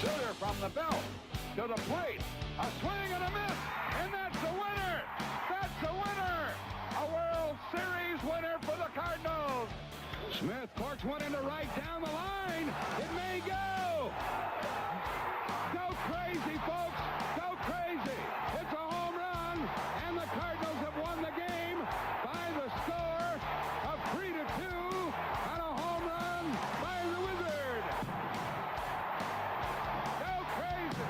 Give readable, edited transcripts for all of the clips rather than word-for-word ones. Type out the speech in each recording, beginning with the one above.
Shooter from the belt to the plate. A swing and a miss, and that's the winner. That's the winner. A World Series winner for the Cardinals. Smith corks one into right down the line. It may go. Go crazy, folks. Go crazy. It's a home run, and the Cardinals have won the game by the score of 3-2 on a home run by the Wizard. Go crazy.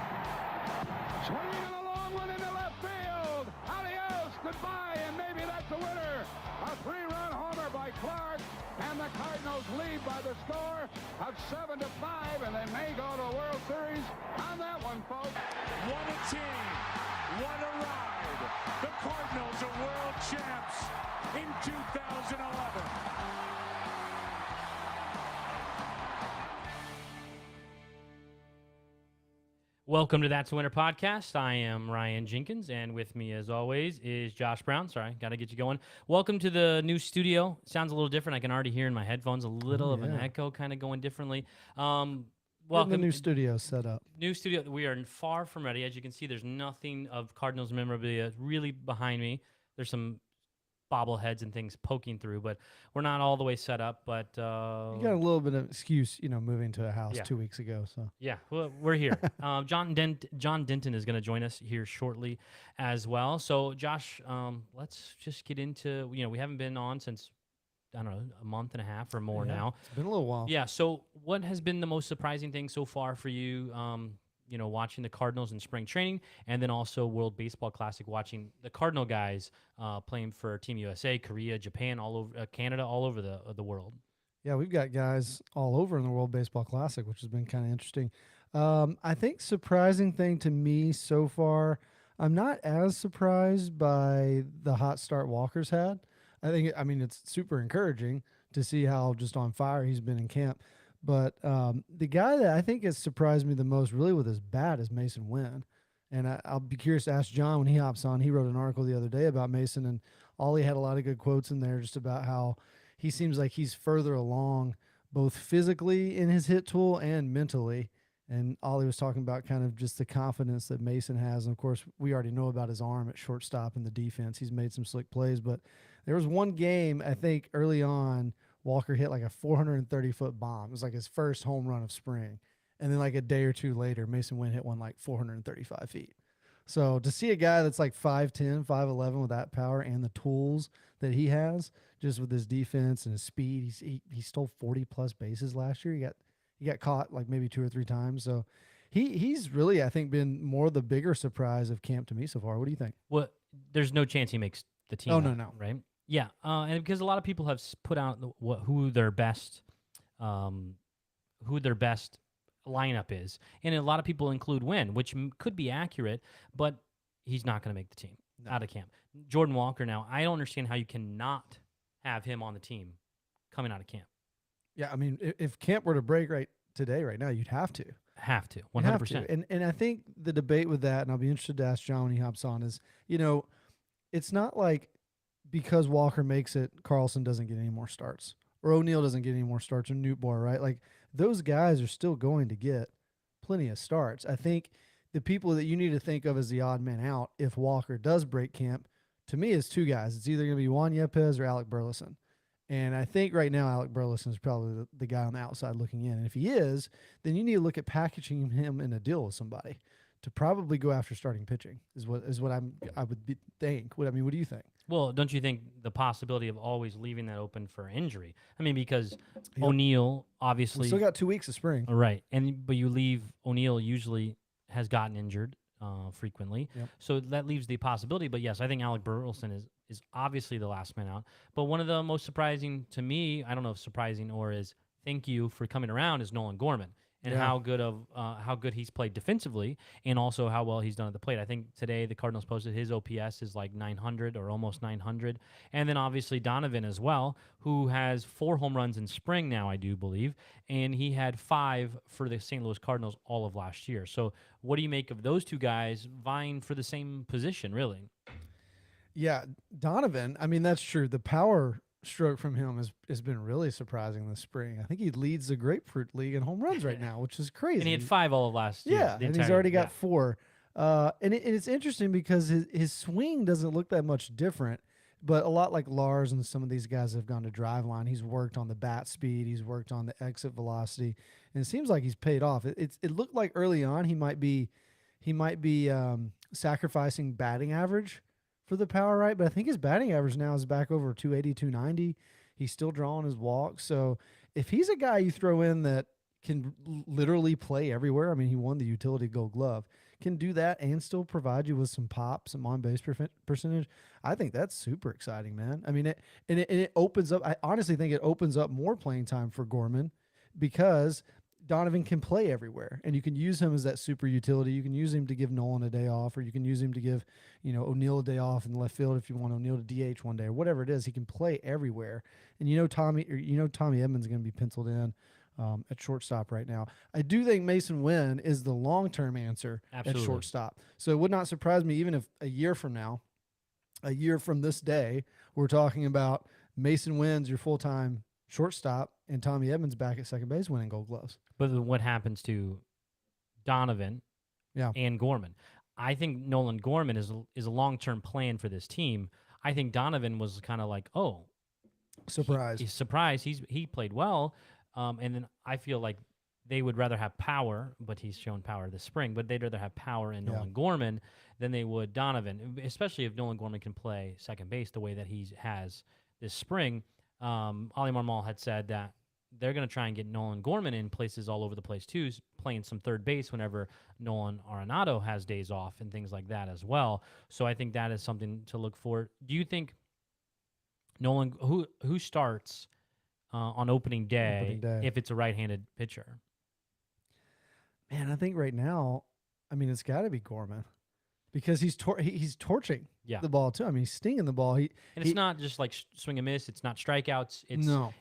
Swinging a long one into left field. Adios, goodbye, and maybe that's the winner. A 3-run homer by Clark, and the Cardinals lead by the score of 7-5, and they may go to a World Series on that one, folks. What a team. What a ride. The Cardinals are world champs in 2011. Welcome to That's the Winner podcast. I am Ryan Jenkins, and with me, as always, is Josh Brown. Sorry, got to get you going. Welcome to the new studio. Sounds a little different. I can already hear in my headphones a little of an echo kind of going differently. Welcome. The new studio set up. New studio. We are far from ready. As you can see, there's nothing of Cardinals memorabilia really behind me. There's some bobbleheads and things poking through, but we're not all the way set up. But You got a little bit of excuse, moving to a house Yeah. 2 weeks ago. So yeah, well, we're here. John Denton is going to join us here shortly as well. So, Josh, let's just get into, we haven't been on since, I don't know, a month and a half or more now. It's been a little while. Yeah, so what has been the most surprising thing so far for you, watching the Cardinals in spring training, and then also World Baseball Classic, watching the Cardinal guys playing for Team USA, Korea, Japan, all over Canada, all over the world. Yeah, we've got guys all over in the World Baseball Classic, which has been kind of interesting. I think surprising thing to me so far, I'm not as surprised by the hot start Walker's had. I mean, it's super encouraging to see how just on fire he's been in camp. But the guy that I think has surprised me the most really with his bat is Mason Wynn. And I'll be curious to ask John when he hops on. He wrote an article the other day about Mason, and Ollie had a lot of good quotes in there just about how he seems like he's further along both physically in his hit tool and mentally. And Ollie was talking about kind of just the confidence that Mason has. And, of course, we already know about his arm at shortstop and the defense. He's made some slick plays. But there was one game, I think, early on, Walker hit like a 430-foot bomb. It was like his first home run of spring. And then like a day or two later, Mason Wynn hit one like 435 feet. So to see a guy that's like 5'10", 5'11", with that power and the tools that he has, just with his defense and his speed, he stole 40-plus bases last year. He got caught like maybe 2 or 3 times. So he's really, I think, been more the bigger surprise of camp to me so far. What do you think? Well, there's no chance he makes the team. Oh, no. Right? Yeah, and because a lot of people have put out who their best lineup is, and a lot of people include Wynn, which could be accurate, but he's not going to make the team out of camp. Jordan Walker, now, I don't understand how you cannot have him on the team coming out of camp. Yeah, I mean, if camp were to break right now, you'd have to. Have to, 100%. Have to. And I think the debate with that, and I'll be interested to ask John when he hops on, is, it's not like because Walker makes it, Carlson doesn't get any more starts, or O'Neill doesn't get any more starts, or Newtbar, right? Like, those guys are still going to get plenty of starts. I think the people that you need to think of as the odd man out, if Walker does break camp, to me is 2 guys. It's either going to be Juan Yepez or Alec Burleson. And I think right now Alec Burleson is probably the guy on the outside looking in. And if he is, then you need to look at packaging him in a deal with somebody to probably go after starting pitching is what I would think. What do you think? Well, don't you think the possibility of always leaving that open for injury? I mean, because O'Neill obviously we still got 2 weeks of spring, right? But you leave O'Neill usually has gotten injured frequently, so that leaves the possibility. But yes, I think Alec Burleson is obviously the last man out. But one of the most surprising to me, I don't know if surprising or is thank you for coming around, is Nolan Gorman. And how good he's played defensively, and also how well he's done at the plate. I think today the Cardinals posted his OPS is like 900 or almost 900, and then obviously Donovan as well, who has 4 home runs in spring now, I do believe, and he had 5 for the St. Louis Cardinals all of last year. So what do you make of those 2 guys vying for the same position, really? Yeah, Donovan. I mean, that's true. The power stroke from him has been really surprising this spring. I think he leads the Grapefruit League in home runs right now, which is crazy. And he had 5 all of last year. Yeah, the and he's entire already year. got 4. And it's interesting because his swing doesn't look that much different, but a lot like Lars and some of these guys have gone to driveline. He's worked on the bat speed, he's worked on the exit velocity, and it seems like he's paid off. It looked like early on he might be sacrificing batting average for the power, right? But I think his batting average now is back over 280, 290. He's still drawing his walks. So if he's a guy you throw in that can literally play everywhere, I mean, he won the utility Gold Glove, can do that and still provide you with some pop, some on-base percentage, I think that's super exciting, man. I mean, it opens up. I honestly think it opens up more playing time for Gorman because Donovan can play everywhere, and you can use him as that super utility. You can use him to give Nolan a day off, or you can use him to give, O'Neill a day off in the left field if you want O'Neill to DH one day, or whatever it is. He can play everywhere, and Tommy Edmonds is going to be penciled in at shortstop right now. I do think Mason Wynn is the long-term answer Absolutely. at shortstop. So it would not surprise me even if a year from this day, we're talking about Mason Wynn's your full-time shortstop and Tommy Edmonds back at second base winning Gold Gloves. But then what happens to Donovan and Gorman? I think Nolan Gorman is a long-term plan for this team. I think Donovan was kind of like, surprise. He's surprised. He played well. And then I feel like they would rather have power, but he's shown power this spring, but they'd rather have power in Nolan Gorman than they would Donovan, especially if Nolan Gorman can play second base the way that he has this spring. Ollie Marmol had said that they're going to try and get Nolan Gorman in places all over the place too, playing some third base whenever Nolan Arenado has days off and things like that as well. So I think that is something to look for. Do you think Nolan, who starts on opening day if it's a right-handed pitcher? Man, I think right now, it's got to be Gorman because he's torching the ball too. I mean, he's stinging the ball. It's not just like swing and miss. It's not strikeouts.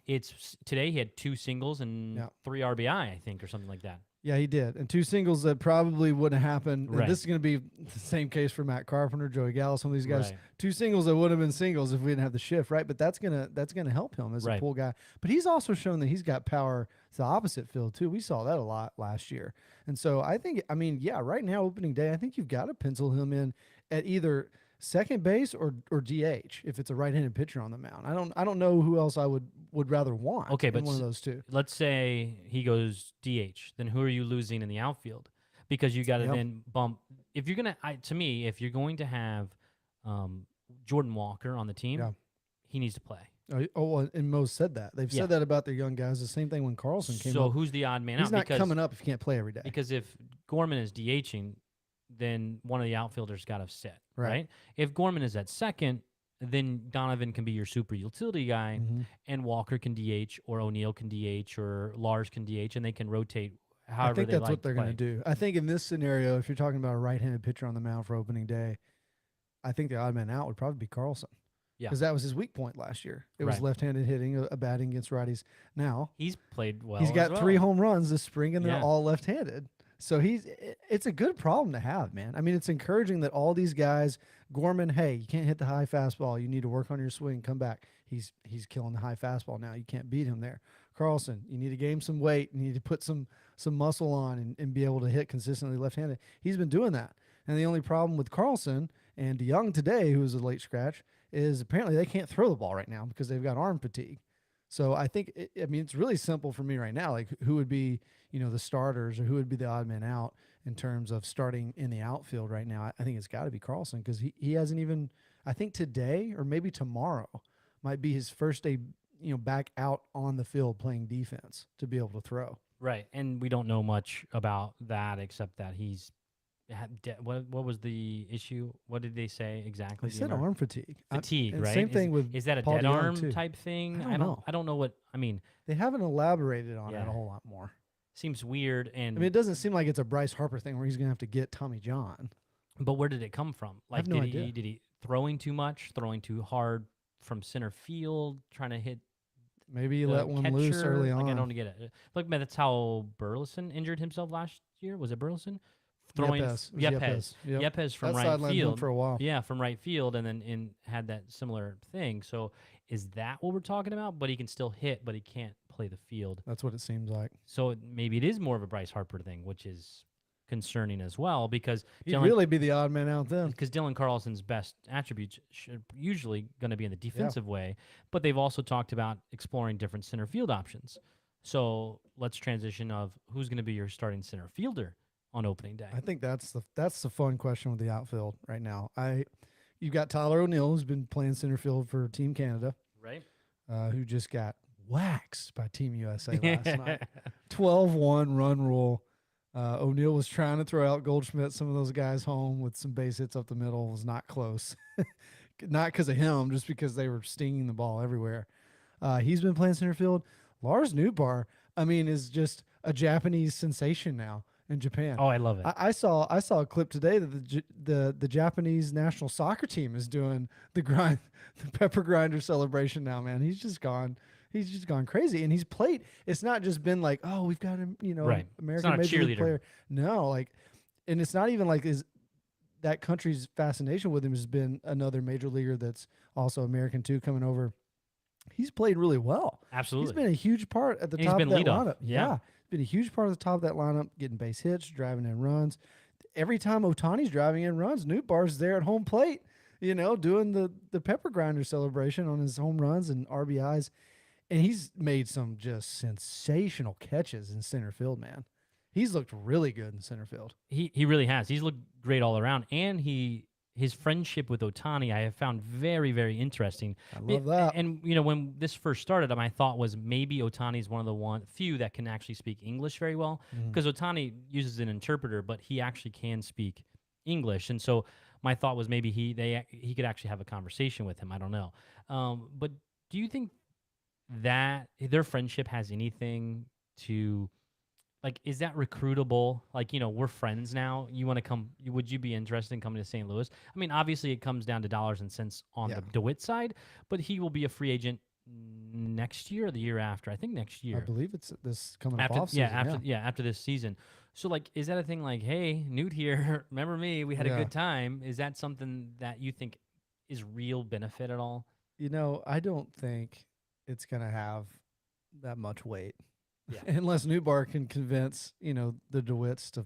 It's today he had 2 singles and 3 RBI, I think, or something like that. Yeah, he did. And 2 singles that probably wouldn't happen. Right. And this is going to be the same case for Matt Carpenter, Joey Gallo, some of these guys. Right. 2 singles that would have been singles if we didn't have the shift, right? But that's gonna help him as a pull guy. But he's also shown that he's got power to the opposite field too. We saw that a lot last year. And so I think, right now, opening day, I think you've got to pencil him in at either second base or DH if it's a right-handed pitcher on the mound. I don't know who else I would rather want. Okay, but one of those two. Let's say he goes DH. Then who are you losing in the outfield? Because you got to then bump. If you're gonna, if you're going to have Jordan Walker on the team, he needs to play. And Mo said that. They've said that about their young guys. The same thing when Carlson came up. So who's the odd man out? He's not coming up if you can't play every day. Because if Gorman is DHing, then one of the outfielders got to sit, right? If Gorman is at second, then Donovan can be your super utility guy, and Walker can DH, or O'Neill can DH, or Lars can DH, and they can rotate however I think they that's like what they're to going to do. I think in this scenario, if you're talking about a right-handed pitcher on the mound for opening day, I think the odd man out would probably be Carlson. Yeah. Because that was his weak point last year. It was left-handed hitting, a batting against righties. Now he's played well. He's got as well. 3 home runs this spring, and they're all left-handed. So it's a good problem to have, man. I mean, it's encouraging that all these guys, Gorman, hey, you can't hit the high fastball. You need to work on your swing. Come back. He's killing the high fastball now. You can't beat him there. Carlson, you need to gain some weight. You need to put some muscle on and be able to hit consistently left-handed. He's been doing that. And the only problem with Carlson and DeYoung today, who is a late scratch, is apparently they can't throw the ball right now because they've got arm fatigue. So I think, it's really simple for me right now. Like, who would be, the starters or who would be the odd man out in terms of starting in the outfield right now? I think it's got to be Carlson because he hasn't even, I think today or maybe tomorrow might be his first day, back out on the field playing defense to be able to throw. Right. And we don't know much about that except that he's what was the issue? What did they say exactly? They said arm fatigue. Fatigue, right? Same thing with is that a Paul dead DeYoung arm too. type thing? I don't know. I don't know what I mean. They haven't elaborated on it a whole lot more. Seems weird, and it doesn't seem like it's a Bryce Harper thing where he's gonna have to get Tommy John. But where did it come from? Like, I have no idea. Did he throwing too much, throwing too hard from center field, trying to hit? Maybe he let one loose early on. Like, I don't get it. Look, man, that's how Burleson injured himself last year. Was it Burleson? Throwing Yepes from right field for a while. Yeah, from right field, and then had that similar thing. So Is that what we're talking about? But he can still hit, but he can't play the field. That's what it seems like. So maybe it is more of a Bryce Harper thing, which is concerning as well because He'd really be the odd man out then. Because Dylan Carlson's best attributes should usually going to be in the defensive way, but they've also talked about exploring different center field options. So let's transition of who's going to be your starting center fielder on opening day. I think that's the fun question with the outfield right now. You've got Tyler O'Neill, who's been playing center field for Team Canada, right? Who just got waxed by Team USA last night. 12-1 run rule. O'Neill was trying to throw out Goldschmidt, some of those guys home with some base hits up the middle. Was not close. Not because of him, just because they were stinging the ball everywhere. He's been playing center field. Lars Nootbaar, is just a Japanese sensation now in Japan. Oh, I love it. I saw a clip today that the Japanese national soccer team is doing the pepper grinder celebration now, man. He's just gone crazy, and he's played. It's not just been like, oh, we've got him, right. American Major League player. No, and it's not even like that country's fascination with him has been another major leaguer that's also American too coming over. He's played really well. Absolutely, he's been a huge part at the top of that lineup. Yeah, been a huge part of the top of that lineup, getting base hits, driving in runs. Every time Ohtani's driving in runs, Nootbaar's there at home plate, doing the pepper grinder celebration on his home runs and RBIs. And he's made some just sensational catches in center field, man. He's looked really good in center field. He really has. He's looked great all around. And his friendship with Ohtani I have found very, very interesting. I love that. And, when this first started, my thought was maybe Ohtani's one of the few that can actually speak English very well. Because Ohtani uses an interpreter, but he actually can speak English. And so my thought was maybe he could actually have a conversation with him. I don't know. But do you think that their friendship has anything to, is that recruitable? We're friends now. You want to come? Would you be interested in coming to St. Louis? Obviously it comes down to dollars and cents on the DeWitt side, but he will be a free agent next year or the year after. I think next year. I believe it's this coming after, off season. After this season. So is that a thing hey, Newt here, remember me? We had a good time. Is that something that you think is real benefit at all? I don't think it's going to have that much weight. Yeah. Unless Nootbaar can convince, the DeWitts to,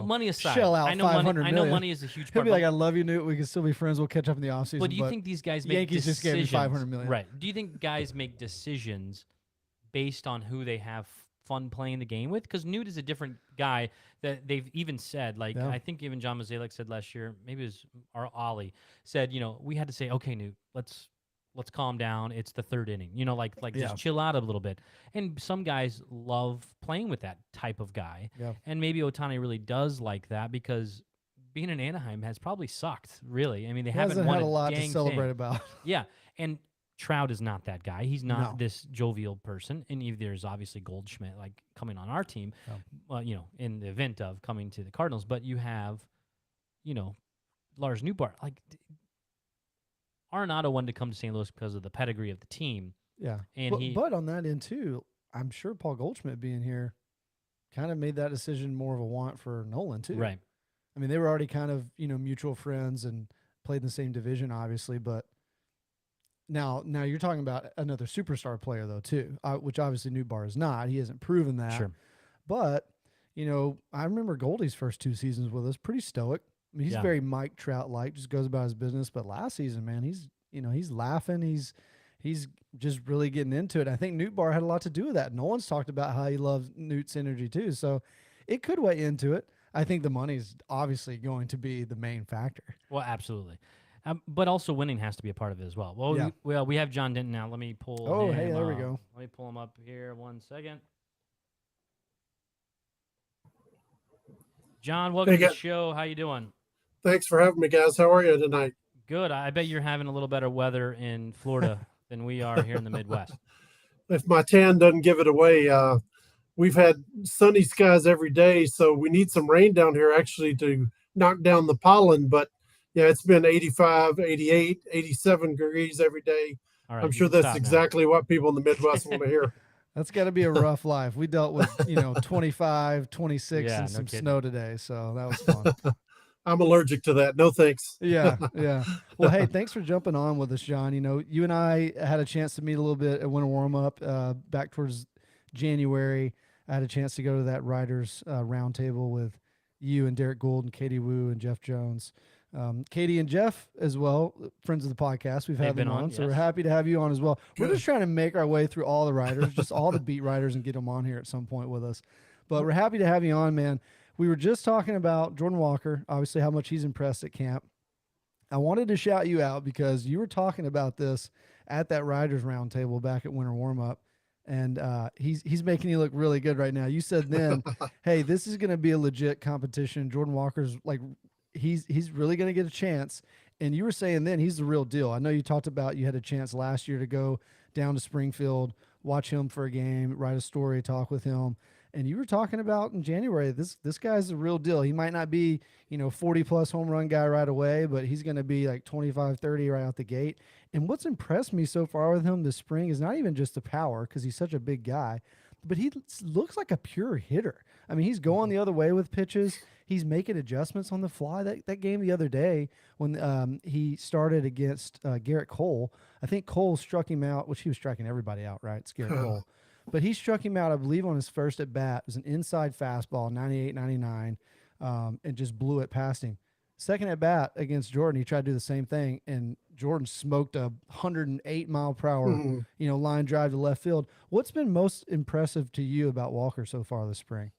money aside, shell out $500 I know money is a huge He'll part. be like, I love you, Newt. We can still be friends. We'll catch up in the offseason. But do you think these guys make Yankees decisions? just gave me $500 million. Right. Do you think guys make decisions based on who they have fun playing the game with? Because Newt is a different guy that they've even said, I think even John Mozeliak said last year, maybe it was our Ollie, said, we had to say, okay, Newt, let's calm down. It's the third inning. Just chill out a little bit. And some guys love playing with that type of guy. Yeah. And maybe Ohtani really does like that because being in Anaheim has probably sucked, really. They haven't won had a lot dang to celebrate thing. about. Yeah. And Trout is not that guy. He's not this jovial person. And there's obviously Goldschmidt coming on our team, in the event of coming to the Cardinals. But you have, Lars Nootbaar. Arenado wanted to come to St. Louis because of the pedigree of the team. Yeah. And but on that end, too, I'm sure Paul Goldschmidt being here kind of made that decision more of a want for Nolan, too. Right. They were already kind of, mutual friends and played in the same division, obviously. But now you're talking about another superstar player, though, too, which obviously Nootbaar is not. He hasn't proven that. Sure. But, I remember Goldie's first 2 seasons with us, pretty stoic. He's very Mike Trout-like, just goes about his business. But last season, man, he's laughing. He's just really getting into it. I think Nootbaar had a lot to do with that. Nolan's talked about how he loves Newt's energy too. So it could weigh into it. I think the money's obviously going to be the main factor. Well, absolutely. But also winning has to be a part of it as well. Well, we have John Denton now. Let me pull him. Hey, there we go. Let me pull him up here 1 second. John, welcome to the show. How you doing? Thanks for having me, guys. How are you tonight? Good. I bet you're having a little better weather in Florida than we are here in the Midwest. If my tan doesn't give it away, we've had sunny skies every day, so we need some rain down here actually to knock down the pollen. But, yeah, it's been 85, 88, 87 degrees every day. All right, I'm sure that's exactly what people in the Midwest want to hear. That's got to be a rough life. We dealt with, 25, 26 and some snow today, so that was fun. I'm allergic to that. No thanks. Yeah, yeah. Well, hey, thanks for jumping on with us, John. You know, you and I had a chance to meet a little bit at Winter Warm Up back towards January. I had a chance to go to that writers roundtable with you and Derek Gould and Katie Wu and Jeff Jones. Katie and Jeff as well, friends of the podcast. We've had them on, so we're happy to have you on as well. We're just trying to make our way through all the writers, just all the beat writers, and get them on here at some point with us. But we're happy to have you on, man. We were just talking about Jordan Walker, obviously how much he's impressed at camp. I wanted to shout you out because you were talking about this at that writers roundtable back at Winter Warm Up, and he's making you look really good right now. You said then, hey, this is going to be a legit competition. Jordan Walker's like, he's really going to get a chance. And you were saying then he's the real deal. I know you talked about you had a chance last year to go down to Springfield, watch him for a game, write a story, talk with him. And you were talking about in January, this guy's the real deal. He might not be, 40-plus home run guy right away, but he's going to be like 25, 30 right out the gate. And what's impressed me so far with him this spring is not even just the power, because he's such a big guy, but he looks like a pure hitter. I mean, he's going the other way with pitches. He's making adjustments on the fly. That game the other day when he started against Garrett Cole, I think Cole struck him out, which he was striking everybody out, right? It's Garrett Cole. But he struck him out, I believe, on his first at bat. It was an inside fastball, 98, 99, and just blew it past him. Second at bat against Jordan, he tried to do the same thing, and Jordan smoked a 108 mile per hour, line drive to left field. What's been most impressive to you about Walker so far this spring?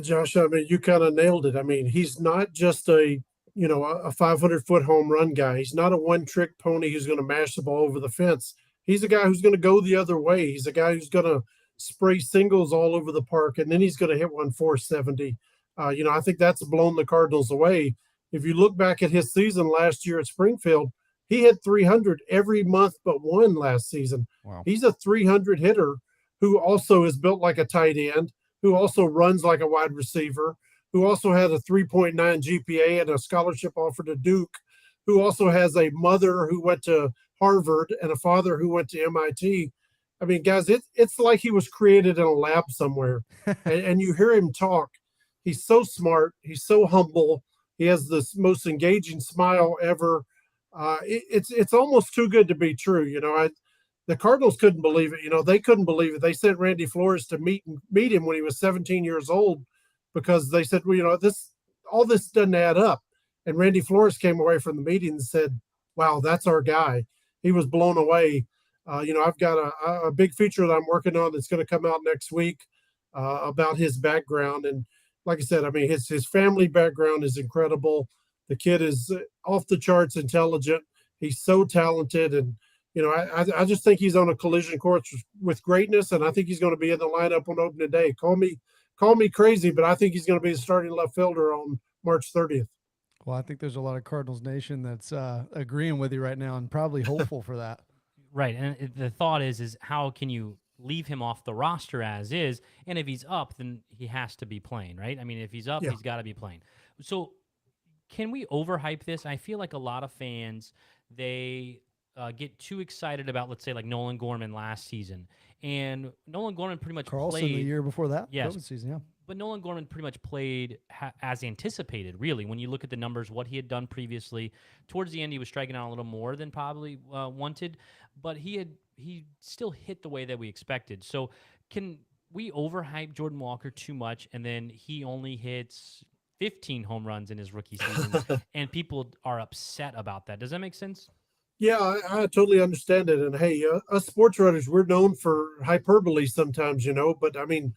Josh, I mean, you kind of nailed it. I mean, he's not just a 500-foot home run guy. He's not a one-trick pony who's going to mash the ball over the fence. He's a guy who's going to go the other way. He's a guy who's going to spray singles all over the park, and then he's going to hit one 470. I think that's blown the Cardinals away. If you look back at his season last year at Springfield, he hit 300 every month but one last season. Wow. He's a 300 hitter who also is built like a tight end, who also runs like a wide receiver, who also had a 3.9 GPA and a scholarship offer to Duke, who also has a mother who went to Harvard and a father who went to MIT. I mean, guys, it's like he was created in a lab somewhere. and you hear him talk. He's so smart. He's so humble. He has the most engaging smile ever. It's almost too good to be true. The Cardinals couldn't believe it. They couldn't believe it. They sent Randy Flores to meet him when he was 17 years old because they said, well, all this doesn't add up. And Randy Flores came away from the meeting and said, wow, that's our guy. He was blown away. I've got a big feature that I'm working on that's going to come out next week about his background. And like I said, I mean, his family background is incredible. The kid is off the charts intelligent. He's so talented. And, I just think he's on a collision course with greatness. And I think he's going to be in the lineup on opening day. Call me crazy, but I think he's going to be the starting left fielder on March 30th. Well, I think there's a lot of Cardinals Nation that's agreeing with you right now and probably hopeful for that. Right, and the thought is how can you leave him off the roster as is, and if he's up, then he has to be playing, right? I mean, if he's up, he's got to be playing. So can we overhype this? I feel like a lot of fans, they get too excited about, let's say, like Nolan Gorman last season, and Nolan Gorman pretty much Carlson played the year before that, yes, COVID season, yeah. But Nolan Gorman pretty much played as anticipated, really. When you look at the numbers, what he had done previously, towards the end he was striking out a little more than probably wanted, but he still hit the way that we expected. So can we overhype Jordan Walker too much, and then he only hits 15 home runs in his rookie season, and people are upset about that? Does that make sense? Yeah, I totally understand it. And hey, us sports writers, we're known for hyperbole sometimes, but I mean,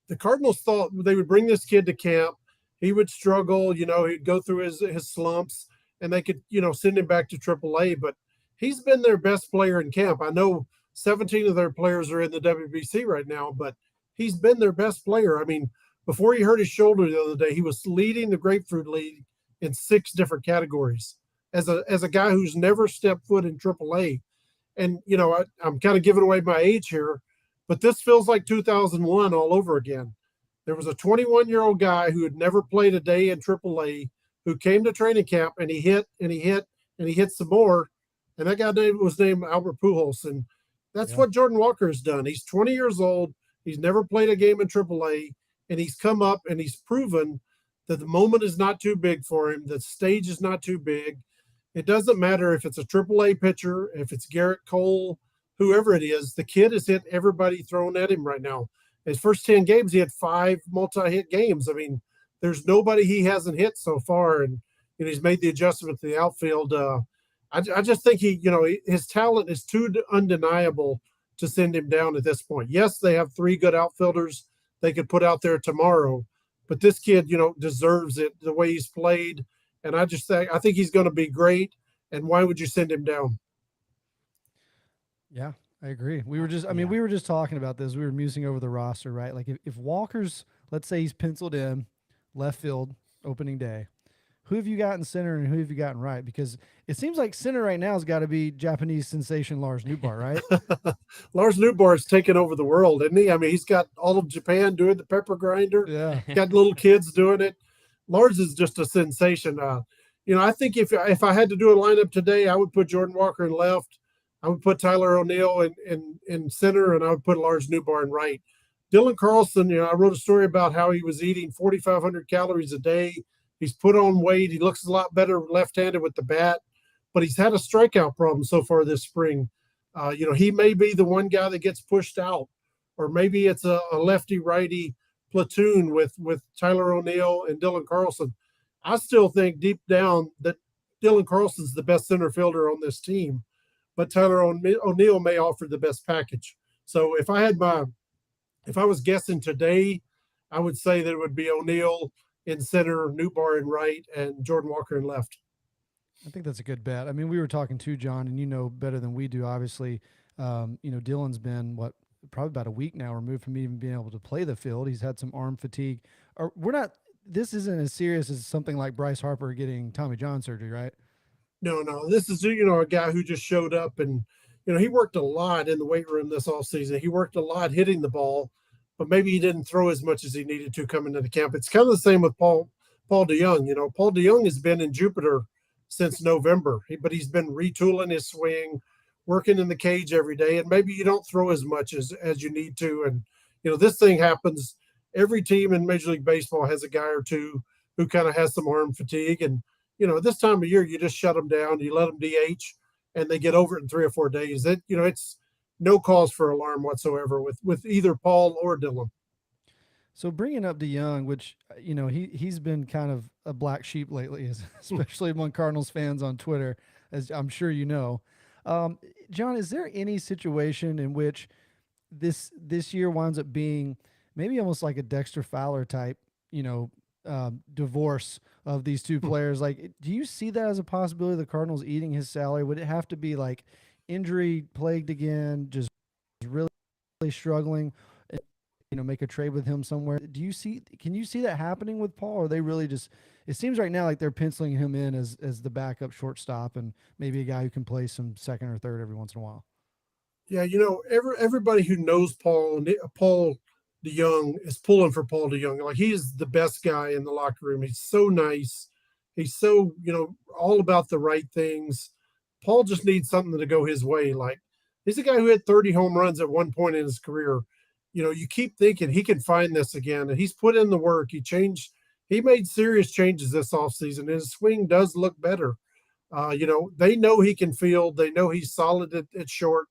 the Cardinals thought they would bring this kid to camp. He would struggle, he'd go through his slumps, and they could, send him back to AAA. But he's been their best player in camp. I know 17 of their players are in the WBC right now, but he's been their best player. I mean, before he hurt his shoulder the other day, he was leading the Grapefruit League in 6 different categories as a guy who's never stepped foot in AAA. And, I'm kind of giving away my age here, but this feels like 2001 all over again. There was a 21-year-old guy who had never played a day in AAA who came to training camp, and he hit and he hit and he hit some more. And that guy was named Albert Pujols. And that's what Jordan Walker has done. He's 20 years old. He's never played a game in AAA, and he's come up and he's proven that the moment is not too big for him. The stage is not too big. It doesn't matter if it's a AAA pitcher, if it's Garrett Cole, whoever it is. The kid has hit everybody thrown at him right now. His first 10 games, he had 5 multi-hit games. I mean, there's nobody he hasn't hit so far, and he's made the adjustment to the outfield. I just think his talent is too undeniable to send him down at this point. Yes, they have 3 good outfielders they could put out there tomorrow, but this kid, deserves it the way he's played. And I think he's going to be great. And why would you send him down? Yeah, I agree. We were just talking about this. We were musing over the roster, right? Like if Walker's, let's say he's penciled in left field opening day, who have you got in center and who have you got in right? Because it seems like center right now has got to be Japanese sensation Lars Nootbaar, right? Lars Nootbaar has taken over the world, isn't he? I mean, he's got all of Japan doing the pepper grinder. Yeah. Got little kids doing it. Lars is just a sensation. I think if I had to do a lineup today, I would put Jordan Walker in left. I would put Tyler O'Neill in center, and I would put Lars Nootbaar in right. Dylan Carlson, I wrote a story about how he was eating 4,500 calories a day. He's put on weight. He looks a lot better left-handed with the bat, but he's had a strikeout problem so far this spring. He may be the one guy that gets pushed out, or maybe it's a lefty-righty platoon with Tyler O'Neill and Dylan Carlson. I still think deep down that Dylan Carlson's the best center fielder on this team, but Tyler O'Neill may offer the best package. So if I was guessing today, I would say that it would be O'Neill in center, Nootbaar in right, and Jordan Walker in left. I think that's a good bet. I mean, we were talking too, John, and better than we do, obviously. Dylan's been, probably about a week now removed from even being able to play the field. He's had some arm fatigue. This isn't as serious as something like Bryce Harper getting Tommy John surgery, right? No. This is, a guy who just showed up and, he worked a lot in the weight room this offseason. He worked a lot hitting the ball, but maybe he didn't throw as much as he needed to coming into camp. It's kind of the same with Paul DeJong. Paul DeJong has been in Jupiter since November, but he's been retooling his swing, working in the cage every day, and maybe you don't throw as much as you need to. And, this thing happens. Every team in Major League Baseball has a guy or two who kind of has some arm fatigue. And, this time of year, you just shut them down, you let them DH, and they get over it in 3 or 4 days. It's no cause for alarm whatsoever with either Paul or Dylan. So bringing up DeJong, which, he's been kind of a black sheep lately, especially among Cardinals fans on Twitter, as I'm sure you know. John, is there any situation in which this year winds up being maybe almost like a Dexter Fowler type, divorce of these two players? Like, do you see that as a possibility, the Cardinals eating his salary? Would it have to be like injury plagued again, just really struggling, make a trade with him somewhere? Can you see that happening with Paul? Or are they really just, it seems right now like they're penciling him in as the backup shortstop and maybe a guy who can play some second or third every once in a while. Yeah. Everybody who knows Paul DeJong is pulling for Paul DeJong. Like, he is the best guy in the locker room. He's so nice. He's so, all about the right things. Paul just needs something to go his way. Like, he's a guy who had 30 home runs at one point in his career. You keep thinking he can find this again, and he's put in the work. He made serious changes this offseason, and his swing does look better. They know he can field. They know he's solid at short.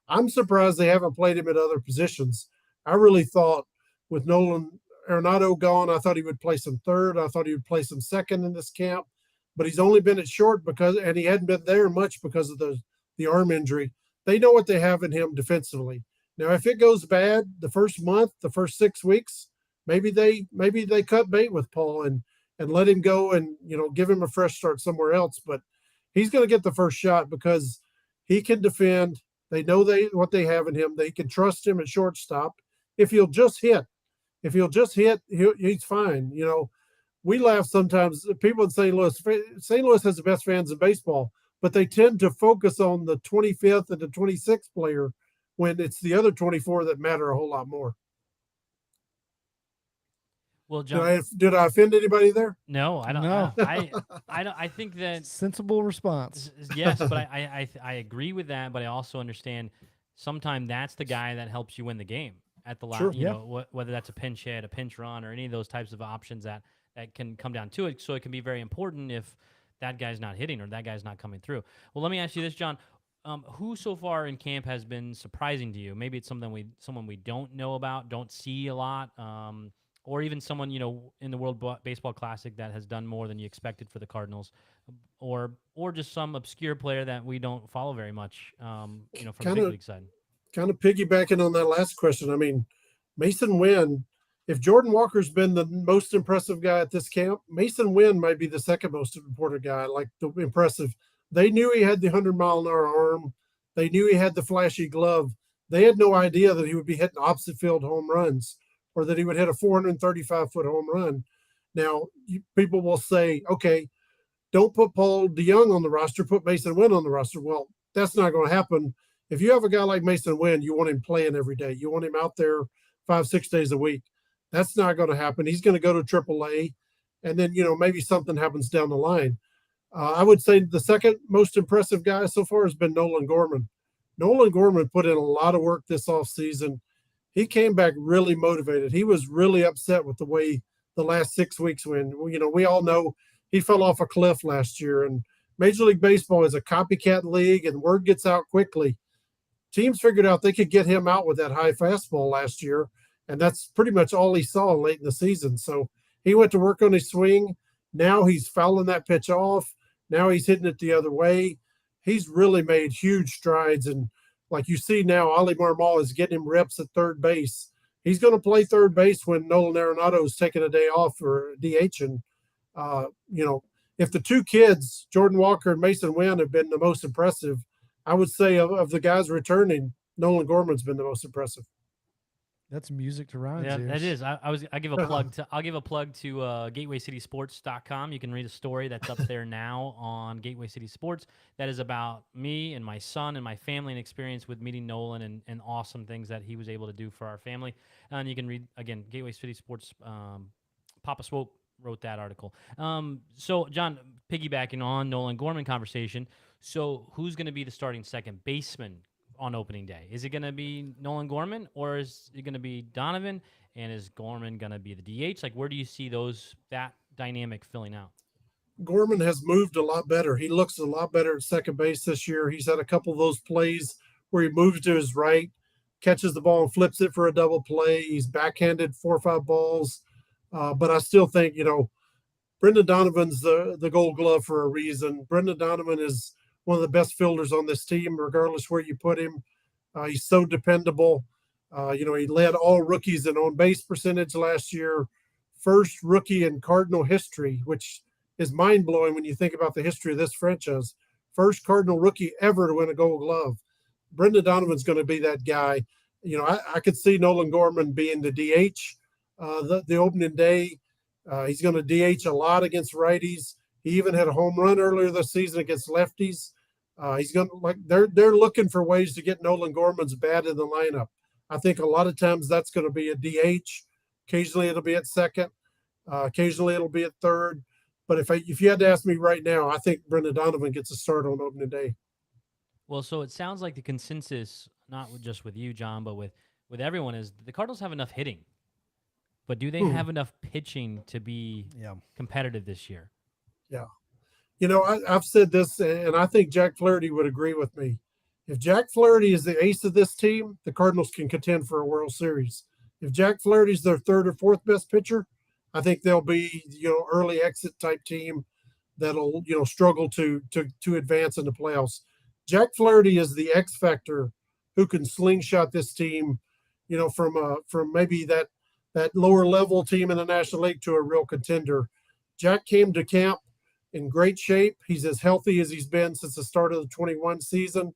I'm surprised they haven't played him at other positions. I really thought with Nolan Arenado gone, I thought he would play some third. I thought he would play some second in this camp, but he's only been at short and he hadn't been there much because of the arm injury. They know what they have in him defensively. Now, if it goes bad the first month, the first 6 weeks, maybe they cut bait with Paul and let him go and, give him a fresh start somewhere else. But he's going to get the first shot because he can defend. They know what they have in him. They can trust him at shortstop. If he'll just hit, he's fine. We laugh sometimes. People in St. Louis has the best fans in baseball, but they tend to focus on the 25th and the 26th player when it's the other 24 that matter a whole lot more. Well, John, did I offend anybody there? No, I don't. No. I think that sensible response. Yes, but I agree with that. But I also understand sometimes that's the guy that helps you win the game. at the Sure. last, whether that's a pinch hit, a pinch run, or any of those types of options that can come down to it. So it can be very important if that guy's not hitting or that guy's not coming through. Well, let me ask you this, John. Who so far in camp has been surprising to you? Maybe it's someone we don't know about, don't see a lot, or even someone in the Baseball Classic that has done more than you expected for the Cardinals, or just some obscure player that we don't follow very much, from the Kind big of league side. kind of piggybacking on that last question. I mean, Mason Wynn, if Jordan Walker's been the most impressive guy at this camp, Mason Wynn might be the second most important guy. Like the impressive. They knew he had the 100-mile-an-hour arm. They knew he had the flashy glove. They had no idea that he would be hitting opposite field home runs or that he would hit a 435-foot home run. Now, people will say, okay, don't put Paul DeYoung on the roster, put Mason Wynn on the roster. Well, that's not going to happen. If you have a guy like Mason Wynn, you want him playing every day. You want him out there 5-6 days a week. That's not going to happen. He's going to go to AAA, and then maybe something happens down the line. I would say the second most impressive guy so far has been Nolan Gorman. Nolan Gorman put in a lot of work this offseason. He came back really motivated. He was really upset with the way the last 6 weeks went. We all know he fell off a cliff last year, and Major League Baseball is a copycat league, and word gets out quickly. Teams figured out they could get him out with that high fastball last year, and that's pretty much all he saw late in the season. So he went to work on his swing. Now he's fouling that pitch off. Now he's hitting it the other way. He's really made huge strides, and like you see now, Ali Marmol is getting him reps at third base. He's going to play third base when Nolan Arenado is taking a day off for DH. And, if the two kids, Jordan Walker and Mason Wynn, have been the most impressive, I would say of the guys returning, Nolan Gorman's been the most impressive. That's music to Ryan's Yeah, ears. that is. I'll give a plug to gatewaycitysports.com. You can read a story that's up there now on Gateway City Sports that is about me and my son and my family and experience with meeting Nolan and awesome things that he was able to do for our family. And you can read again Gateway City Sports. Papa Swope wrote that article. So John, piggybacking on Nolan Gorman conversation. So who's going to be the starting second baseman on opening day? Is it going to be Nolan Gorman or is it going to be Donovan? And is Gorman going to be the DH? Like, where do you see that dynamic filling out? Gorman has moved a lot better. He looks a lot better at second base this year. He's had a couple of those plays where he moves to his right, catches the ball and flips it for a double play. He's backhanded 4 or 5 balls. But I still think, Brendan Donovan's the Gold Glove for a reason. Brendan Donovan is one of the best fielders on this team, regardless where you put him. He's so dependable. He led all rookies in on-base percentage last year. First rookie in Cardinal history, which is mind-blowing when you think about the history of this franchise. First Cardinal rookie ever to win a Gold Glove. Brendan Donovan's going to be that guy. I could see Nolan Gorman being the DH the opening day. He's going to DH a lot against righties. He even had a home run earlier this season against lefties. He's going to they're looking for ways to get Nolan Gorman's bat in the lineup. I think a lot of times that's going to be a DH. Occasionally it'll be at second. Occasionally it'll be at third. But if you had to ask me right now, I think Brendan Donovan gets a start on opening day. Well, so it sounds like the consensus, not just with you, John, but with everyone, is the Cardinals have enough hitting. But do they have enough pitching to be competitive this year? Yeah. I've said this, and I think Jack Flaherty would agree with me. If Jack Flaherty is the ace of this team, the Cardinals can contend for a World Series. If Jack Flaherty's their third or fourth best pitcher, I think they'll be, early exit type team that'll, struggle to advance in the playoffs. Jack Flaherty is the X factor who can slingshot this team, from maybe that lower level team in the National League to a real contender. Jack came to camp in great shape. He's as healthy as he's been since the start of the 21 season.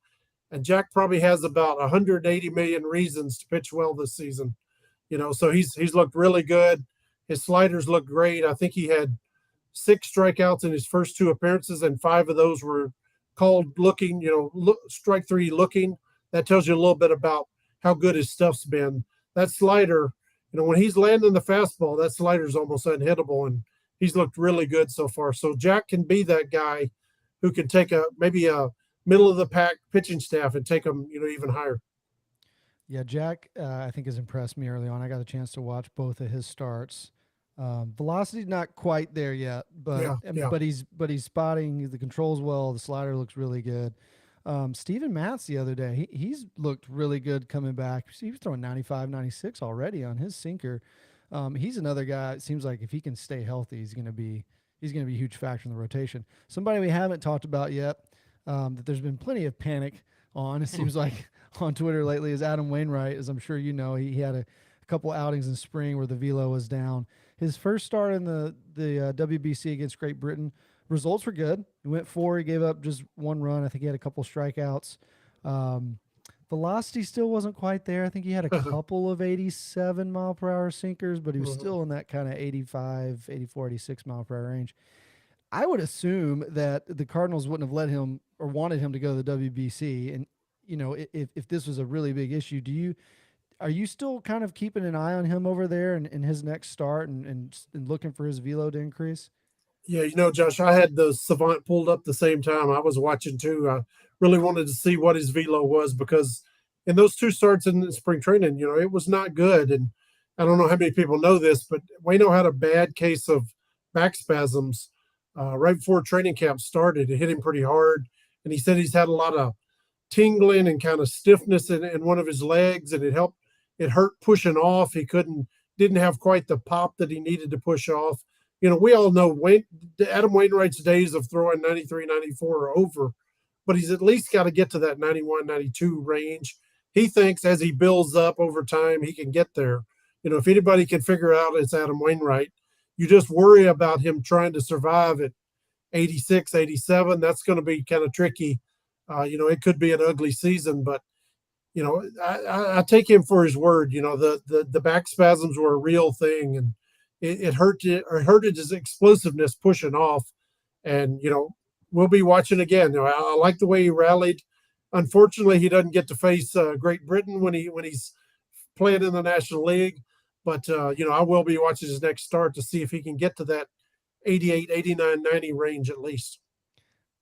And Jack probably has about 180 million reasons to pitch well this season. So he's looked really good. His sliders look great. I think he had 6 strikeouts in his first 2 appearances, and 5 of those were called looking, strike 3 looking. That tells you a little bit about how good his stuff's been. That slider, when he's landing the fastball, that slider's almost unhittable, and he's looked really good so far. So Jack can be that guy who can take maybe a middle of the pack pitching staff and take them, even higher. Yeah, Jack, I think has impressed me early on. I got a chance to watch both of his starts. Velocity's not quite there yet, Yeah, yeah. but he's spotting the controls well. The slider looks really good. Steven Matz the other day, he's looked really good coming back. He was throwing 95, 96 already on his sinker. He's another guy. It seems like if he can stay healthy, he's gonna be a huge factor in the rotation. Somebody we haven't talked about yet, that there's been plenty of panic on. It seems like on Twitter lately is Adam Wainwright. As I'm sure you know, he had a couple outings in spring where the velo was down. His first start in the WBC against Great Britain, results were good. He went 4. He gave up just 1 run. I think he had a couple strikeouts. Velocity still wasn't quite there. I think he had a couple of 87 mile per hour sinkers, but he was still in that kind of 85, 84, 86 mile per hour range. I would assume that the Cardinals wouldn't have let him or wanted him to go to the WBC. And, you know, if this was a really big issue, are you still kind of keeping an eye on him over there and in his next start and looking for his velo to increase? Yeah, Josh, I had the Savant pulled up the same time. I was watching too. I really wanted to see what his velo was because in those 2 starts in spring training, it was not good. And I don't know how many people know this, but Wayno had a bad case of back spasms right before training camp started. It hit him pretty hard. And he said he's had a lot of tingling and kind of stiffness in one of his legs, and it hurt pushing off. He didn't have quite the pop that he needed to push off. We all know Adam Wainwright's days of throwing 93, 94 are over, but he's at least got to get to that 91, 92 range. He thinks as he builds up over time, he can get there. If anybody can figure out, it's Adam Wainwright. You just worry about him trying to survive at 86, 87. That's going to be kind of tricky. It could be an ugly season, but I take him for his word. The back spasms were a real thing, and it hurted his explosiveness pushing off. And we'll be watching again. I like the way he rallied. Unfortunately, he doesn't get to face Great Britain when he's playing in the National League. But I will be watching his next start to see if he can get to that 88, 89, 90 range at least.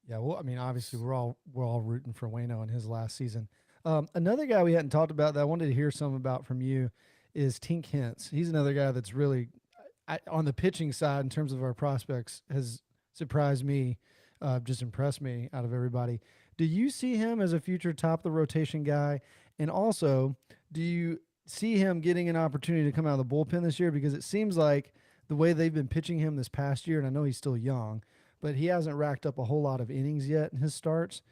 Yeah, well, I mean, obviously we're all rooting for Wayno in his last season. Another guy we hadn't talked about that I wanted to hear some about from you is Tink Hintz. He's another guy that's really on the pitching side in terms of our prospects has surprised me, just impressed me out of everybody. Do you see him as a future top of the rotation guy? And also, do you see him getting an opportunity to come out of the bullpen this year? Because it seems like the way they've been pitching him this past year, and I know he's still young, but he hasn't racked up a whole lot of innings yet in his starts.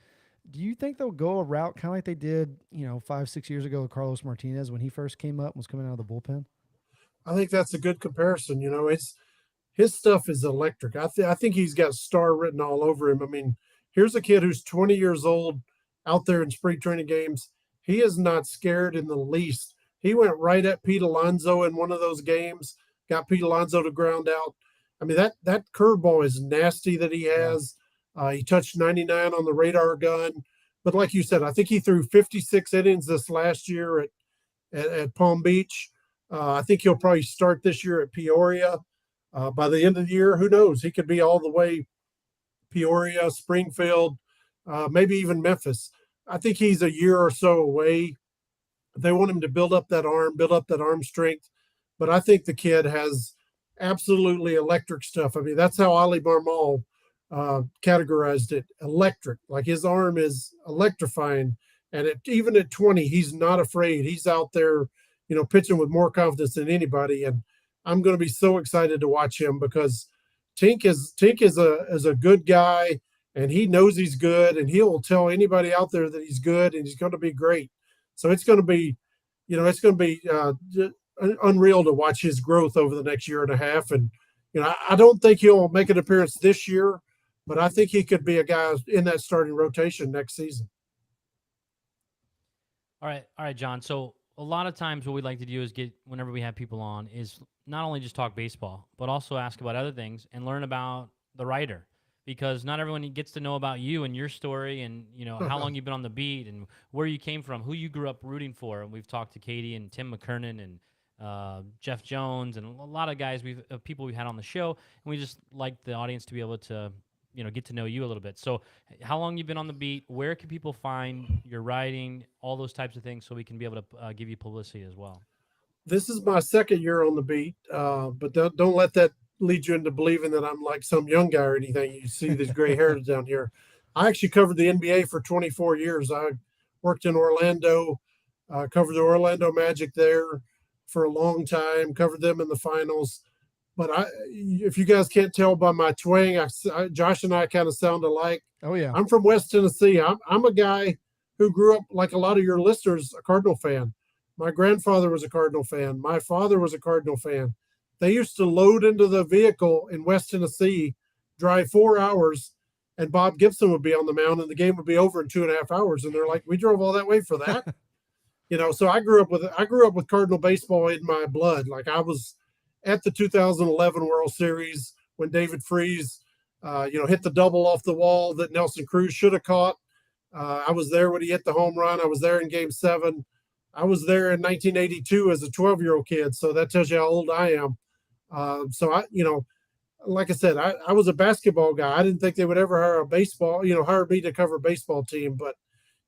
Do you think they'll go a route kind of like they did, 5-6 years ago with Carlos Martinez when he first came up and was coming out of the bullpen? I think that's a good comparison. It's his stuff is electric. I think he's got star written all over him. I mean, here's a kid who's 20 years old out there in spring training games. He is not scared in the least. He went right at Pete Alonso in one of those games, got Pete Alonso to ground out. I mean, that curveball is nasty that he has. He touched 99 on the radar gun. But like you said, I think he threw 56 innings this last year at Palm Beach. I think he'll probably start this year at Peoria. By the end of the year, who knows? He could be all the way Peoria, Springfield, maybe even Memphis. I think he's a year or so away. They want him to build up that arm strength. But I think the kid has absolutely electric stuff. I mean, that's how Ali Barmal categorized it, electric. Like his arm is electrifying. And even at 20, he's not afraid. He's out there, pitching with more confidence than anybody. And I'm going to be so excited to watch him because Tink is a good guy, and he knows he's good, and he'll tell anybody out there that he's good and he's going to be great. So it's going to be, unreal to watch his growth over the next year and a half. And I don't think he'll make an appearance this year, but I think he could be a guy in that starting rotation next season. All right, John. So a lot of times what we like to do is whenever we have people on is not only just talk baseball, but also ask about other things and learn about the writer, because not everyone gets to know about you and your story and, how long you've been on the beat and where you came from, who you grew up rooting for. And we've talked to Katie and Tim McKernan and Jeff Jones and a lot of guys people we've had on the show. And we just like the audience to be able to get to know you a little bit. So, how long you've been on the beat? Where can people find your writing? All those types of things, so we can be able to give you publicity as well. This is my second year on the beat, but don't let that lead you into believing that I'm like some young guy or anything. You see these gray hairs down here. I actually covered the NBA for 24 years. I worked in Orlando, covered the Orlando Magic there for a long time, covered them in the finals. But if you guys can't tell by my twang, Josh and I kind of sound alike. Oh yeah. I'm from West Tennessee. I'm a guy who grew up, like a lot of your listeners, a Cardinal fan. My grandfather was a Cardinal fan. My father was a Cardinal fan. They used to load into the vehicle in West Tennessee, drive 4 hours, and Bob Gibson would be on the mound, and the game would be over in 2.5 hours. And they're like, "We drove all that way for that?" So I grew up with Cardinal baseball in my blood. Like, I was at the 2011 World Series when David Freese, hit the double off the wall that Nelson Cruz should have caught. I was there when he hit the home run. I was there in Game 7. I was there in 1982 as a 12-year-old kid, so that tells you how old I am. Like I said, I was a basketball guy. I didn't think they would ever hire me to cover a baseball team. But,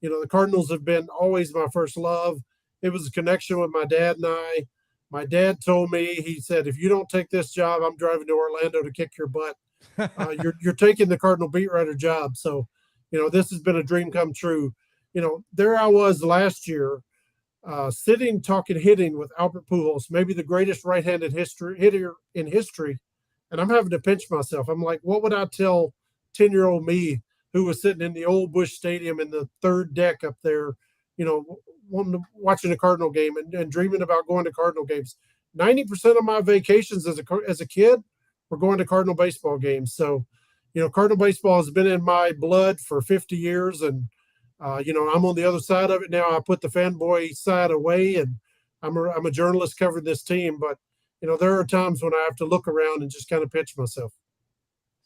the Cardinals have been always my first love. It was a connection with my dad and I. My dad told me, he said, "If you don't take this job, I'm driving to Orlando to kick your butt. You're taking the Cardinal beat writer job." So, this has been a dream come true. There I was last year, sitting, talking, hitting with Albert Pujols, maybe the greatest right-handed hitter in history. And I'm having to pinch myself. I'm like, what would I tell 10-year-old me who was sitting in the old Busch Stadium in the third deck up there, watching a Cardinal game and dreaming about going to Cardinal games? 90% of my vacations as a kid were going to Cardinal baseball games. So, Cardinal baseball has been in my blood for 50 years. And, I'm on the other side of it now. I put the fanboy side away, and I'm a journalist covering this team. But, there are times when I have to look around and just kind of pinch myself.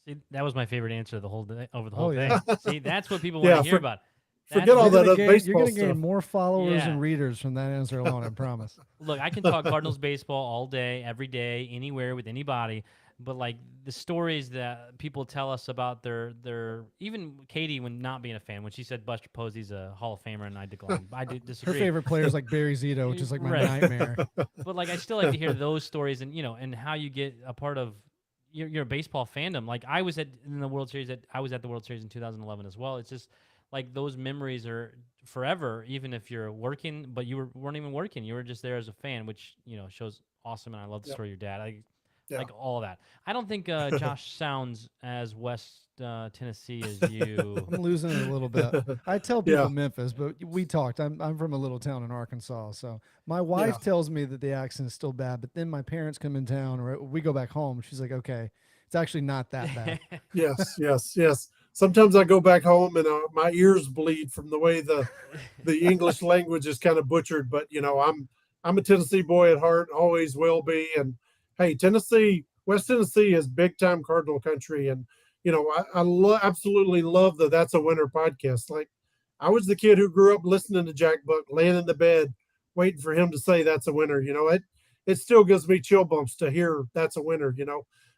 See, that was my favorite answer the whole day, over the whole thing. Yeah. See, that's what people want to hear about. Forget all that other You're baseball going to gain stuff. more followers and readers from that answer alone, I promise. Look, I can talk Cardinals baseball all day, every day, anywhere with anybody. But like the stories that people tell us about their even Katie, when not being a fan, when she said Buster Posey's a Hall of Famer, and I declined. I disagree. Her favorite player is like Barry Zito, which is like my nightmare. But like I still like to hear those stories, and and how you get a part of your baseball fandom. Like I was at the World Series in 2011 as well. It's just like those memories are forever, even if you're working, but you weren't even working. You were just there as a fan, which shows awesome. And I love the story of your dad. Like all of that. I don't think Josh sounds as West Tennessee as you. I'm losing it a little bit. I tell people Memphis, but we talked. I'm from a little town in Arkansas, so my wife tells me that the accent is still bad. But then my parents come in town, or we go back home. She's like, "Okay, it's actually not that bad." Yes. Sometimes I go back home and my ears bleed from the way the English language is kind of butchered. But I'm a Tennessee boy at heart, always will be. And hey, West Tennessee is big time Cardinal country. And, I absolutely love the That's a Winner podcast. Like, I was the kid who grew up listening to Jack Buck, laying in the bed, waiting for him to say that's a winner. It still gives me chill bumps to hear that's a winner.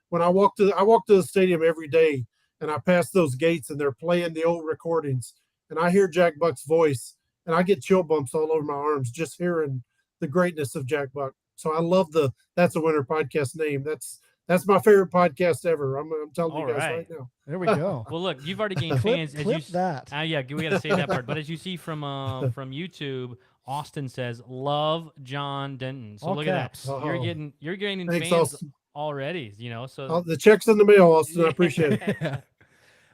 When I walk to the stadium every day and I pass those gates and they're playing the old recordings and I hear Jack Buck's voice and I get chill bumps all over my arms just hearing the greatness of Jack Buck. So I love the That's a Winner podcast name. That's my favorite podcast ever. I'm telling you guys right now. There we go. Well, look, you've already gained fans. Clip that. Yeah, we got to say that part. But as you see from YouTube, Austin says, "Love John Denton." So All look caps. at that. You're gaining Thanks, fans Austin. already. So The check's in the mail, Austin. I appreciate it.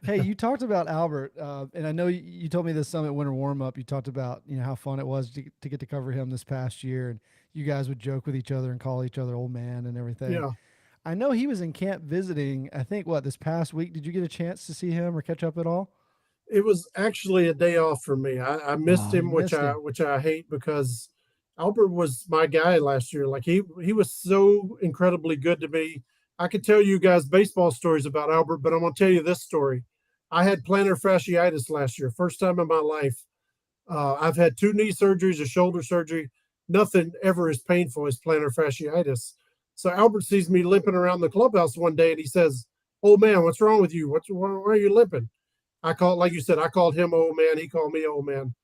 Hey, you talked about Albert, and I know you told me this Summit Winter Warm-Up. You talked about how fun it was to get to cover him this past year, and you guys would joke with each other and call each other old man and everything. Yeah. I know he was in camp visiting, I think, this past week. Did you get a chance to see him or catch up at all? It was actually a day off for me. I missed him, which I hate, because Albert was my guy last year. Like he was so incredibly good to me. I could tell you guys baseball stories about Albert, but I'm going to tell you this story. I had plantar fasciitis last year, first time in my life. I've had 2 knee surgeries, a shoulder surgery. Nothing ever as painful as plantar fasciitis. So Albert sees me limping around the clubhouse one day and he says, "Old man, what's wrong with you? Why are you limping?" I called, like you said, I called him old man. He called me old man.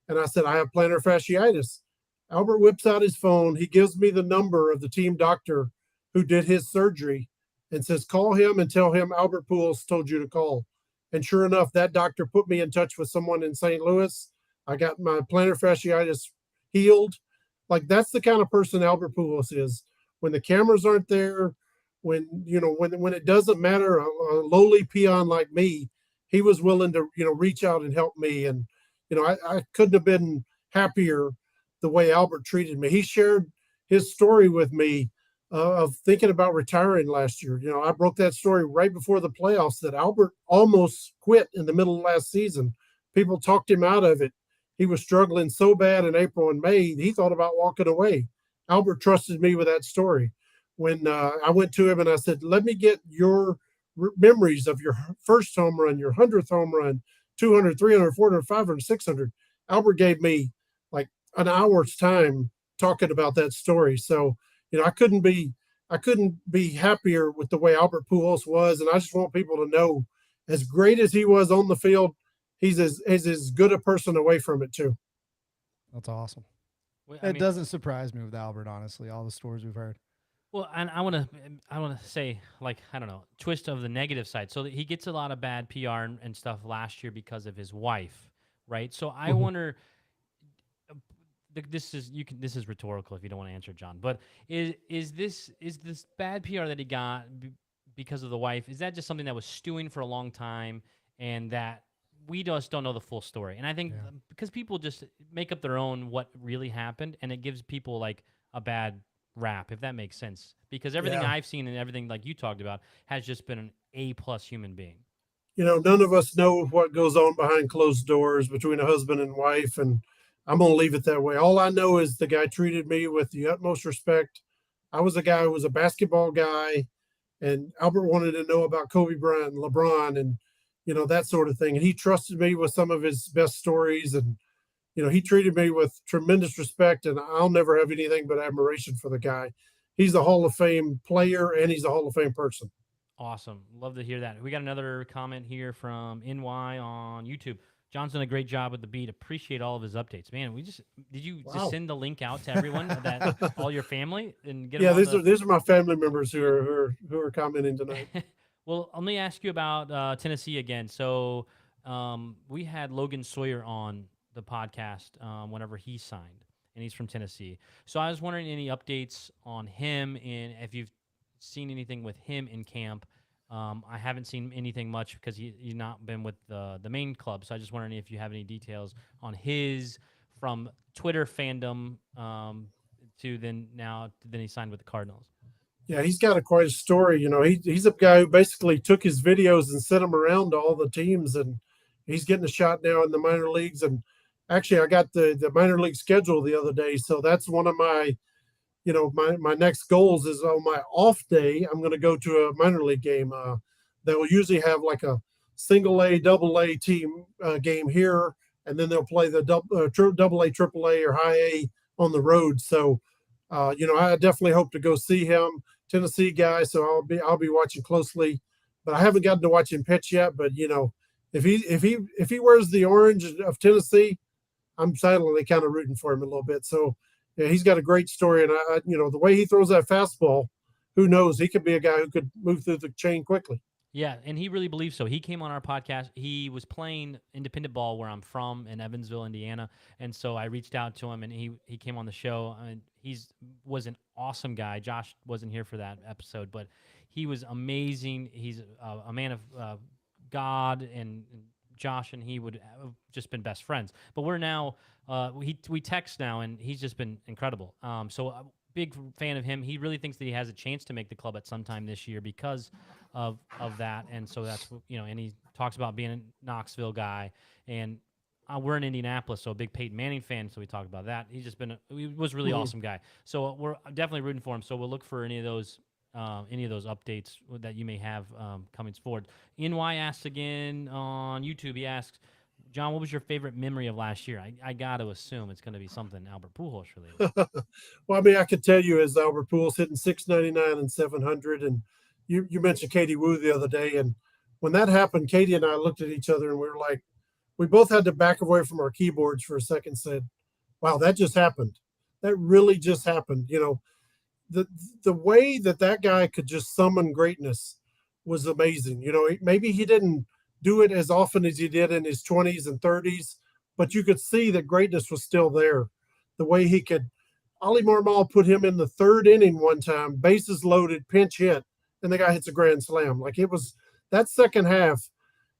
And I said, "I have plantar fasciitis." Albert whips out his phone. He gives me the number of the team doctor who did his surgery and says, "Call him and tell him Albert Pujols told you to call." And sure enough, that doctor put me in touch with someone in St. Louis. I got my plantar fasciitis healed. Like, that's the kind of person Albert Pujols is. When the cameras aren't there, when it doesn't matter, a lowly peon like me, he was willing to reach out and help me. And I couldn't have been happier the way Albert treated me. He shared his story with me of thinking about retiring last year. I broke that story right before the playoffs that Albert almost quit in the middle of last season. People talked him out of it. He was struggling so bad in April and May, he thought about walking away. Albert trusted me with that story. When I went to him and I said, "Let me get your memories of your first home run, your 100th home run, 200, 300, 400, 500, 600. Albert gave me like an hour's time talking about that story. So, I couldn't be happier with the way Albert Pujols was. And I just want people to know, as great as he was on the field, he's as good a person away from it too. That's awesome. Well, It doesn't surprise me with Albert, honestly, all the stories we've heard. Well, and I want to say, like, I don't know, twist of the negative side. So that he gets a lot of bad PR and stuff last year because of his wife, right? So I wonder. This is rhetorical if you don't want to answer, John. But is this bad PR that he got because of the wife? Is that just something that was stewing for a long time and that we just don't know the full story? And I think because people just make up their own what really happened, and it gives people like a bad rap, if that makes sense. Because everything I've seen and everything like you talked about has just been an A+ human being. None of us know what goes on behind closed doors between a husband and wife, and I'm going to leave it that way. All I know is the guy treated me with the utmost respect. I was a guy who was a basketball guy, and Albert wanted to know about Kobe Bryant and LeBron and that sort of thing. And he trusted me with some of his best stories, and he treated me with tremendous respect, and I'll never have anything but admiration for the guy. He's a Hall of Fame player, and he's a Hall of Fame person. Awesome. Love to hear that. We got another comment here from NY on YouTube. John's done a great job with the beat. Appreciate all of his updates. Man, did you just send the link out to everyone, that all your family, and get them these are my family members who are commenting tonight. Well, let me ask you about Tennessee again. So we had Logan Sawyer on the podcast whenever he signed, and he's from Tennessee. So I was wondering any updates on him, and if you've seen anything with him in camp. I haven't seen anything much because he's not been with the main club. So I just wondering if you have any details on his from Twitter fandom to then he signed with the Cardinals. Yeah, he's got quite a story. He's a guy who basically took his videos and sent them around to all the teams, and he's getting a shot now in the minor leagues. And actually, I got the minor league schedule the other day, so that's one of my my next goals is on my off day, I'm going to go to a minor league game. That will usually have like a single A, double A team game here, and then they'll play the double A, triple A, or high A on the road. So, I definitely hope to go see him. Tennessee guy, so I'll be watching closely. But I haven't gotten to watch him pitch yet. But if he wears the orange of Tennessee, I'm silently kind of rooting for him a little bit. So. Yeah, he's got a great story, and the way he throws that fastball, who knows? He could be a guy who could move through the chain quickly. Yeah, and he really believes so. He came on our podcast. He was playing independent ball where I'm from in Evansville, Indiana, and so I reached out to him, and he came on the show. And was an awesome guy. Josh wasn't here for that episode, but he was amazing. He's a man of God, and Josh and he would have just been best friends. But we're now we text now, and he's just been incredible. So a big fan of him. He really thinks that he has a chance to make the club at some time this year because of that. And so that's and he talks about being a Knoxville guy, and we're in Indianapolis, so a big Peyton Manning fan. So we talked about that. He was a really awesome guy. So we're definitely rooting for him. So we'll look for any of those updates that you may have coming forward. NY asks again on YouTube. He asks, John, what was your favorite memory of last year? I got to assume it's going to be something Albert Pujols related. Well, I mean, I could tell you as Albert Pujols hitting 699 and 700, and you mentioned Katie Wu the other day, and when that happened, Katie and I looked at each other and we were like, we both had to back away from our keyboards for a second. And said, "Wow, that just happened. That really just happened." The way that guy could just summon greatness was amazing. Maybe he didn't do it as often as he did in his 20s and 30s, but you could see that greatness was still there. The way he could, Ali Marmol put him in the third inning one time, bases loaded, pinch hit, and the guy hits a grand slam. Like it was that second half.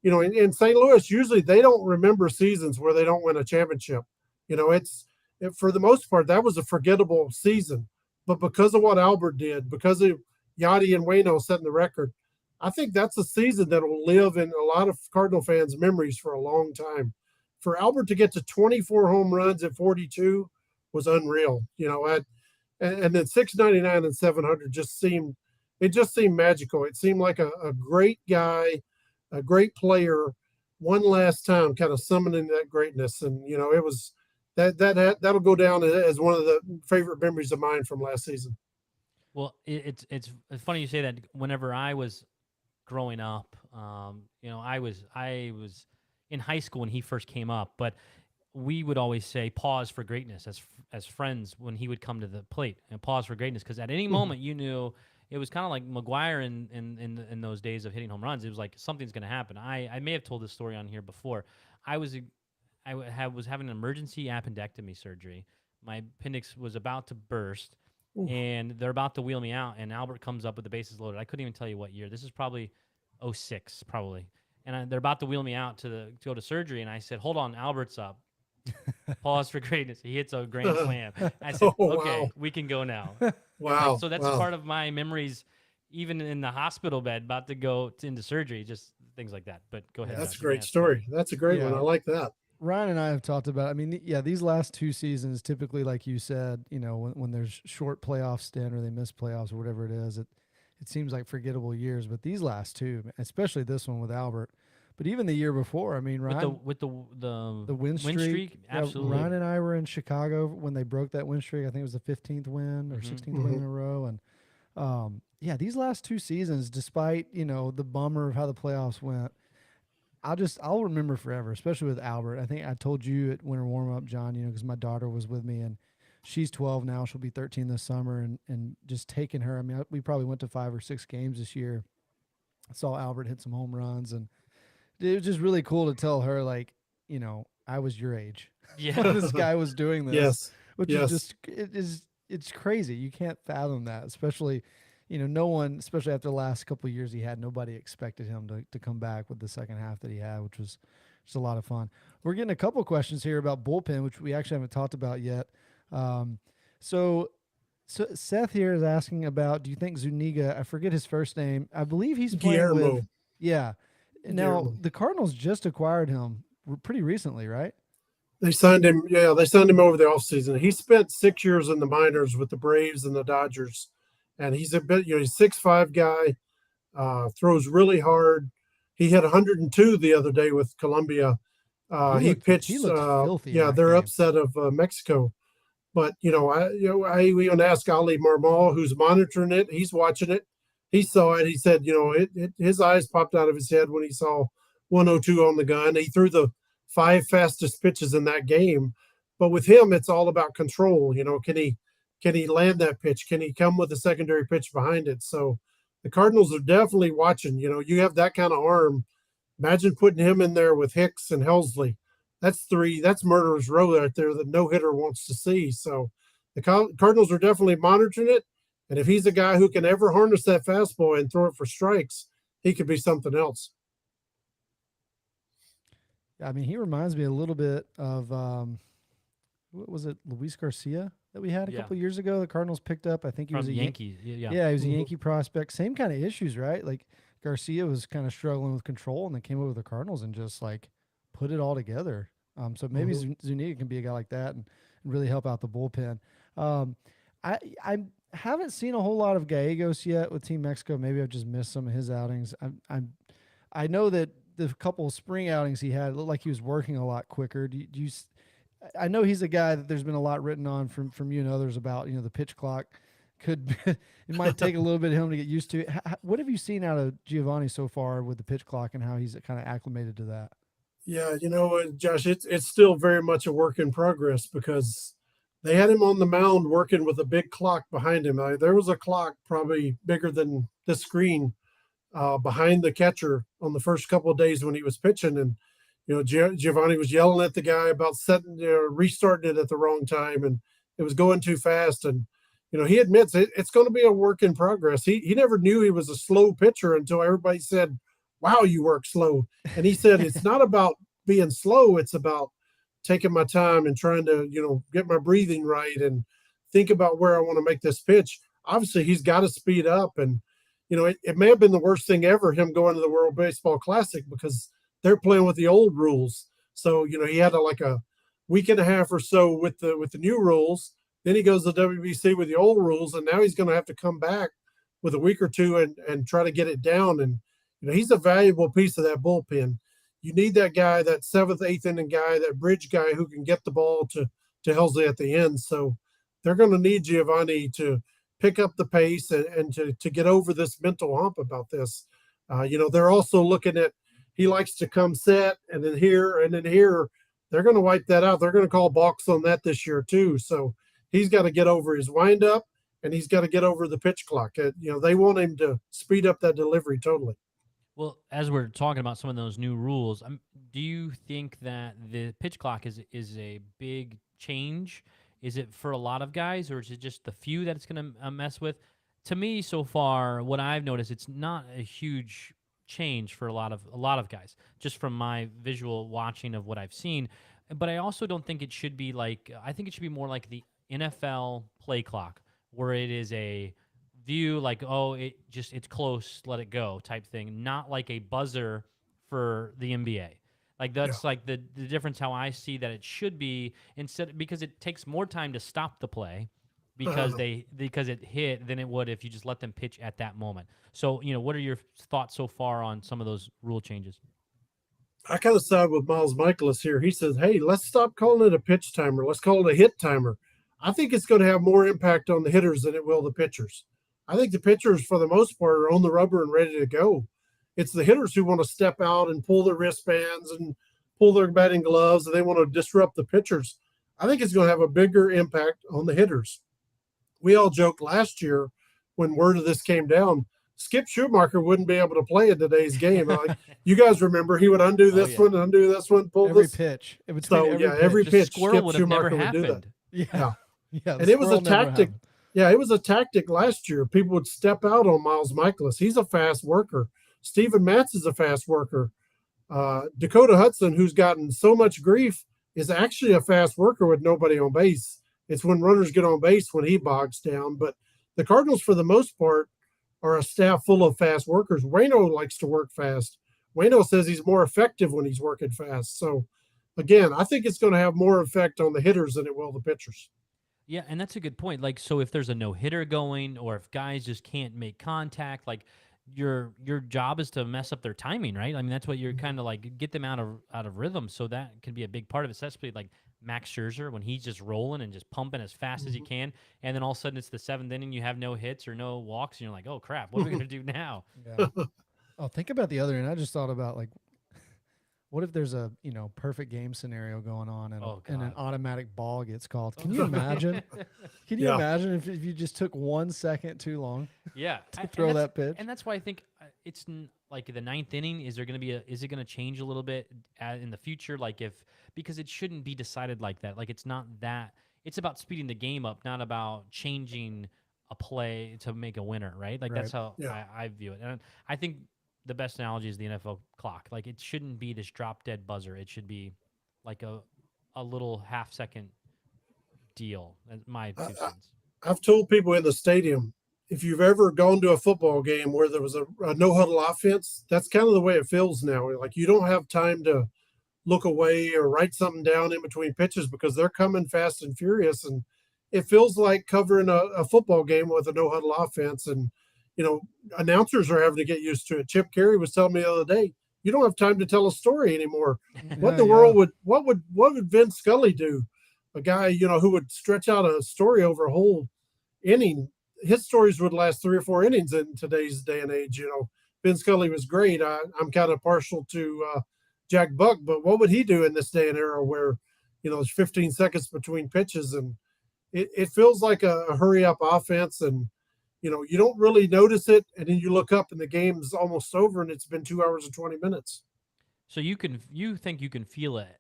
In St. Louis, usually they don't remember seasons where they don't win a championship. For the most part, that was a forgettable season. But because of what Albert did, because of Yachty and Waino setting the record, I think that's a season that will live in a lot of Cardinal fans' memories for a long time. For Albert to get to 24 home runs at 42 was unreal. And then 699 and 700 just seemed magical. It seemed like a great guy, a great player, one last time, kind of summoning that greatness. And it was that'll go down as one of the favorite memories of mine from last season. Well, it's funny you say that. Whenever I was growing up, I was in high school when he first came up, but we would always say pause for greatness as friends when he would come to the plate, and pause for greatness, because at any moment you knew it was kind of like McGuire in those days of hitting home runs. It was like something's going to happen. I may have told this story on here before. I was having an emergency appendectomy surgery. My appendix was about to burst. Oof. And they're about to wheel me out, and Albert comes up with the bases loaded. I couldn't even tell you what year. This is probably 06, probably. And they're about to wheel me out to go to surgery, and I said, "Hold on, Albert's up." Pause for greatness. He hits a grand slam. I said, "Okay, wow. We can go now." Wow. So that's part of my memories, even in the hospital bed, about to go into surgery, just things like that. But go ahead. That's a great story. That's a great one. I like that. Ryan and I have talked about, I mean, these last two seasons, typically, like you said, when there's short playoff stint or they miss playoffs or whatever it is, it seems like forgettable years. But these last two, especially this one with Albert, but even the year before, I mean, Ryan, with the win streak, absolutely. Ryan and I were in Chicago when they broke that win streak. I think it was the 15th win or 16th win in a row. And these last two seasons, despite the bummer of how the playoffs went, I'll remember forever, especially with Albert. I think I told you at winter warm up, John, because my daughter was with me, and she's 12 now. She'll be 13 this summer, and just taking her. I mean, we probably went to 5 or 6 games this year. I saw Albert hit some home runs, and it was just really cool to tell her, like, I was your age. Yeah, this guy was doing this. Yes, which is just it's crazy. You can't fathom that, especially. No one, especially after the last couple of years he had, nobody expected him to come back with the second half that he had, which was just a lot of fun. We're getting a couple questions here about bullpen, which we actually haven't talked about yet. So Seth here is asking about, do you think Zuniga, I forget his first name, I believe he's playing Guillermo. with, yeah. Now, the Cardinals just acquired him pretty recently, right? They signed him. Yeah, they signed him over the offseason. He spent 6 years in the minors with the Braves and the Dodgers. And he's a bit, he's a 6'5" guy, throws really hard. He hit 102 the other day with Colombia. He pitched. He looked filthy. They're game. upset of Mexico. But I even asked Ali Marmol, who's monitoring it. He's watching it. He saw it. He said, his eyes popped out of his head when he saw 102 on the gun. He threw the 5 fastest pitches in that game. But with him, it's all about control. Can he land that pitch? Can he come with a secondary pitch behind it? So the Cardinals are definitely watching. You have that kind of arm. Imagine putting him in there with Hicks and Helsley. That's murderer's row right there that no hitter wants to see. So the Cardinals are definitely monitoring it. And if he's a guy who can ever harness that fastball and throw it for strikes, he could be something else. I mean, he reminds me a little bit of, what was it, Luis Garcia that we had a couple years ago? The Cardinals picked up. I think he was a Yankee. Yeah, he was a Yankee prospect. Same kind of issues, right? Like Garcia was kind of struggling with control, and then came over to the Cardinals and just like put it all together. So maybe Zuniga can be a guy like that and really help out the bullpen. I haven't seen a whole lot of Gallegos yet with Team Mexico. Maybe I've just missed some of his outings. I know that the couple of spring outings he had, it looked like he was working a lot quicker. I know he's a guy that there's been a lot written on from you and others about, the pitch clock could it might take a little bit of him to get used to. What have you seen out of Giovanni so far with the pitch clock and how he's kind of acclimated to that? Yeah, Josh, it's still very much a work in progress because they had him on the mound working with a big clock behind him. There was a clock probably bigger than the screen behind the catcher on the first couple of days when he was pitching, and Giovanni was yelling at the guy about restarting it at the wrong time, and it was going too fast. And he admits it's going to be a work in progress. He never knew he was a slow pitcher until everybody said, "Wow, you work slow." And he said, "It's not about being slow. It's about taking my time and trying to get my breathing right and think about where I want to make this pitch." Obviously, he's got to speed up, and it may have been the worst thing ever, him going to the World Baseball Classic, because they're playing with the old rules. So, he had like a week and a half or so with the new rules. Then he goes to WBC with the old rules, and now he's going to have to come back with a week or two and try to get it down. And, he's a valuable piece of that bullpen. You need that guy, that seventh, eighth inning guy, that bridge guy who can get the ball to Helsley at the end. So they're going to need Giovanni to pick up the pace and to get over this mental hump about this. They're also looking at, he likes to come set and then here and then here. They're going to wipe that out. They're going to call balks on that this year too. So he's got to get over his windup and he's got to get over the pitch clock. They want him to speed up that delivery totally. Well, as we're talking about some of those new rules, do you think that the pitch clock is a big change? Is it for a lot of guys, or is it just the few that it's going to mess with? To me, so far, what I've noticed, it's not a huge change for a lot of guys, just from my visual watching of what I've seen. But I also don't think it should be like, I think it should be more like the NFL play clock, where it is a view like, oh, it's close, let it go type thing, not like a buzzer for the NBA. Like that's like the difference how I see that it should be, instead, because it takes more time to stop the play because it hit than it would if you just let them pitch at that moment. So, what are your thoughts so far on some of those rule changes? I kind of side with Miles Michaelis here. He says, "Hey, let's stop calling it a pitch timer. Let's call it a hit timer." I think it's going to have more impact on the hitters than it will the pitchers. I think the pitchers, for the most part, are on the rubber and ready to go. It's the hitters who want to step out and pull their wristbands and pull their batting gloves, and they want to disrupt the pitchers. I think it's going to have a bigger impact on the hitters. We all joked last year when word of this came down, Skip Schumacher wouldn't be able to play in today's game. Like, you guys remember, he would undo this one, undo this one, pull every this pitch. Every pitch. Squirrel would have never Schumacher would do that. Yeah. And it was a tactic. Yeah, it was a tactic last year. People would step out on Miles Michaelis. He's a fast worker. Steven Matz is a fast worker. Dakota Hudson, who's gotten so much grief, is actually a fast worker with nobody on base. It's when runners get on base when he bogs down. But the Cardinals, for the most part, are a staff full of fast workers. Waino likes to work fast. Waino says he's more effective when he's working fast. So, again, I think it's going to have more effect on the hitters than it will the pitchers. Yeah, and that's a good point. Like, so if there's a no-hitter going, or if guys just can't make contact, like, your job is to mess up their timing, right? I mean, that's what you're kind of like, get them out of rhythm. So that could be a big part of it, especially like Max Scherzer, when he's just rolling and just pumping as fast as he can, and then all of a sudden it's the seventh inning, you have no hits or no walks, and you're like, oh crap, what are we gonna do now? Yeah. Oh, think about the other end. I just thought about, like, what if there's a perfect game scenario going on and an automatic ball gets called? Can you imagine? Can you imagine if you just took 1 second too long? Yeah, to throw that pitch. And that's why I think it's like the ninth inning. Is it going to change a little bit in the future? Like, because it shouldn't be decided like that. Like, it's not that. It's about speeding the game up, not about changing a play to make a winner, right? Like, that's how I view it. And I think the best analogy is the NFL clock. Like, it shouldn't be this drop dead buzzer. It should be like a little half-second deal. My 2 cents. I've told people in the stadium, if you've ever gone to a football game where there was a no-huddle offense, that's kind of the way it feels now. Like, you don't have time to look away or write something down in between pitches because they're coming fast and furious. And it feels like covering a football game with a no-huddle offense. And announcers are having to get used to it. Chip Carey was telling me the other day, you don't have time to tell a story anymore. What in the world what would Vince Scully do? A guy, who would stretch out a story over a whole inning. his stories would last 3 or 4 innings in today's day and age. Ben Scully was great. I'm kind of partial to Jack Buck, but what would he do in this day and era where, there's 15 seconds between pitches, and it feels like a hurry up offense, and you don't really notice it, and then you look up and the game's almost over, and it's been 2 hours and 20 minutes. So you think you can feel it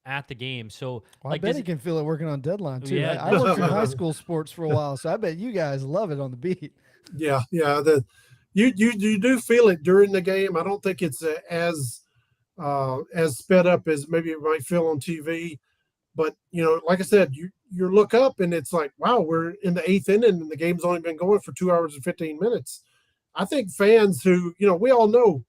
at the game. So Well, like I bet does he it- can feel it working on deadline too. Yeah. I worked in high school sports for a while, so I bet you guys love it on the beat. Yeah. You do feel it during the game. I don't think it's as sped up as maybe it might feel on TV. But like I said, you look up and it's like, wow, we're in the 8th inning and the game's only been going for 2 hours and 15 minutes. I think fans who, we all know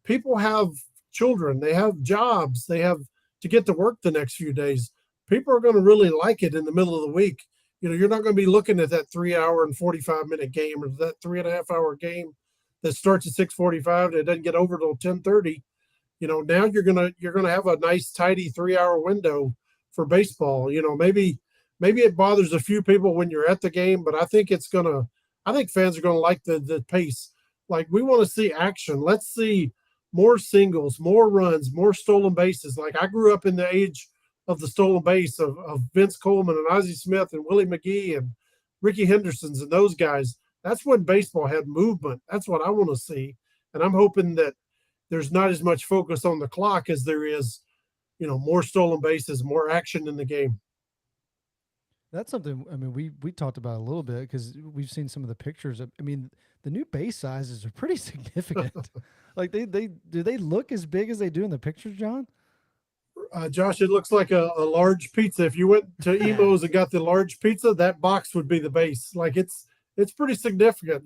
people have children, they have jobs, they have to get to work the next few days. People are going to really like it in the middle of the week. You're not going to be looking at that 3 hour and 45-minute game, or that 3.5 hour game that starts at 6:45 and it doesn't get over till 10:30. Now you're gonna have a nice tidy 3 hour window for baseball. Maybe it bothers a few people when you're at the game, but I think fans are gonna like the pace. Like, we want to see action. Let's see more singles, more runs, more stolen bases. Like, I grew up in the age of the stolen base of Vince Coleman and Ozzie Smith and Willie McGee and Ricky Henderson's and those guys. That's when baseball had movement. That's what I want to see. And I'm hoping that there's not as much focus on the clock as there is, more stolen bases, more action in the game. That's something. I mean, we talked about a little bit because we've seen some of the pictures. I mean, the new base sizes are pretty significant. Like, do they look as big as they do in the pictures, John? Josh, it looks like a large pizza. If you went to Emo's and got the large pizza, that box would be the base. Like, it's pretty significant.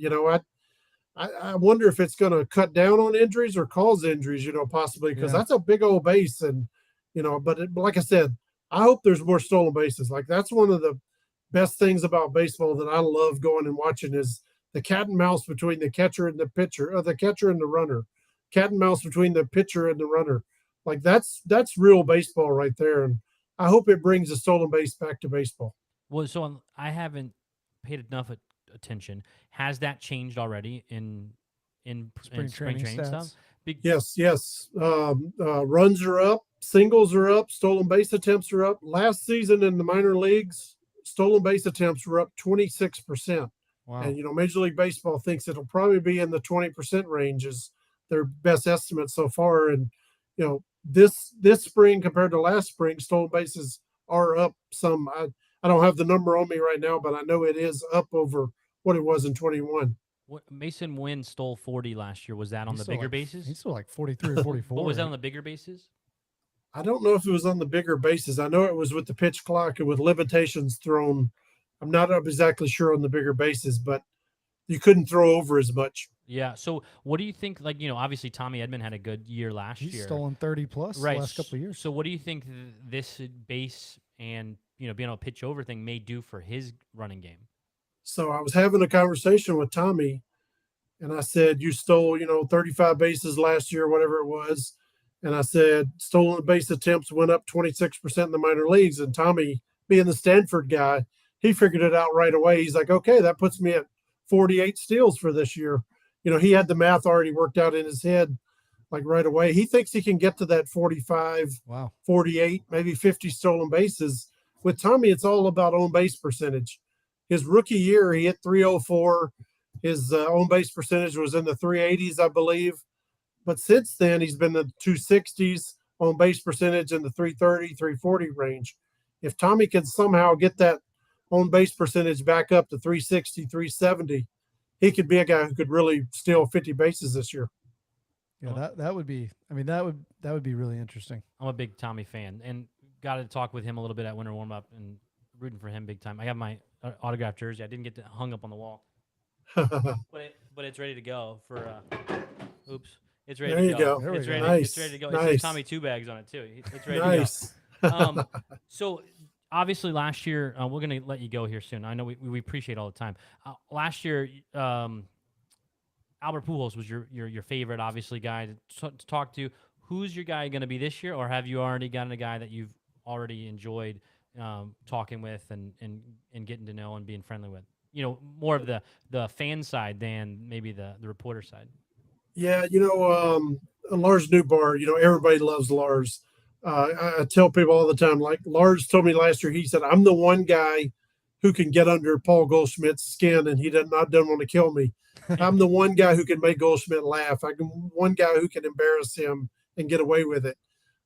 I wonder if it's going to cut down on injuries or cause injuries, possibly, because that's a big old base. And, but like I said, I hope there's more stolen bases. Like, that's one of the best things about baseball that I love going and watching is the cat and mouse between the catcher and the pitcher, or the catcher and the runner, cat and mouse between the pitcher and the runner. Like, that's real baseball right there. And I hope it brings the stolen base back to baseball. Well, so I haven't paid enough attention. Has that changed already in Spring training stuff? Yes. Runs are up, singles are up, stolen base attempts are up. Last season in the minor leagues, stolen base attempts were up 26%. Wow. And Major League Baseball thinks it'll probably be in the 20% range is their best estimate so far. And this spring compared to last spring, stolen bases are up some. I don't have the number on me right now, but I know it is up over what it was in 21. Mason Wynn stole 40 last year. Was that on the bigger bases? He's still like 43 or 44. What was that on the bigger bases? I don't know if it was on the bigger bases. I know it was with the pitch clock and with limitations thrown. I'm not exactly sure on the bigger bases, but you couldn't throw over as much. Yeah. So what do you think? Like, obviously Tommy Edman had a good year last year. He's stolen 30 plus the last couple of years. So what do you think this base and being able to pitch over thing may do for his running game? So I was having a conversation with Tommy, and I said, you stole 35 bases last year, whatever it was. And I said, stolen base attempts went up 26% in the minor leagues. And Tommy, being the Stanford guy, he figured it out right away. He's like, okay, that puts me at 48 steals for this year. He had the math already worked out in his head, like, right away. He thinks he can get to that 45, 48, maybe 50 stolen bases. With Tommy, it's all about on base percentage. His rookie year, he hit 304. His on base percentage was in the 380s, I believe. But since then, he's been in the 260s, on base percentage in the 330, 340 range. If Tommy can somehow get that on base percentage back up to 360, 370, he could be a guy who could really steal 50 bases this year. Yeah, that would be. I mean, that would be really interesting. I'm a big Tommy fan, and got to talk with him a little bit at winter warm up and rooting for him big time. I have my autographed jersey. I didn't get it hung up on the wall, but it's ready to go for. Oops, it's ready there to you go. go. It's ready. Nice. It's ready to go. Nice. It says Tommy 2 bags on it too. It's ready nice. to go. So obviously last year, we're going to let you go here soon. I know we appreciate all the time. Last year, Albert Pujols was your favorite, obviously, guy to talk to. Who's your guy going to be this year, or have you already gotten a guy that you've already enjoyed talking with and getting to know and being friendly with? more of the fan side than maybe the reporter side. Yeah, Lars Newbar, everybody loves Lars. I tell people all the time, like Lars told me last year, he said, I'm the one guy who can get under Paul Goldschmidt's skin and he doesn't want to kill me. I'm the one guy who can make Goldschmidt laugh. One guy who can embarrass him and get away with it.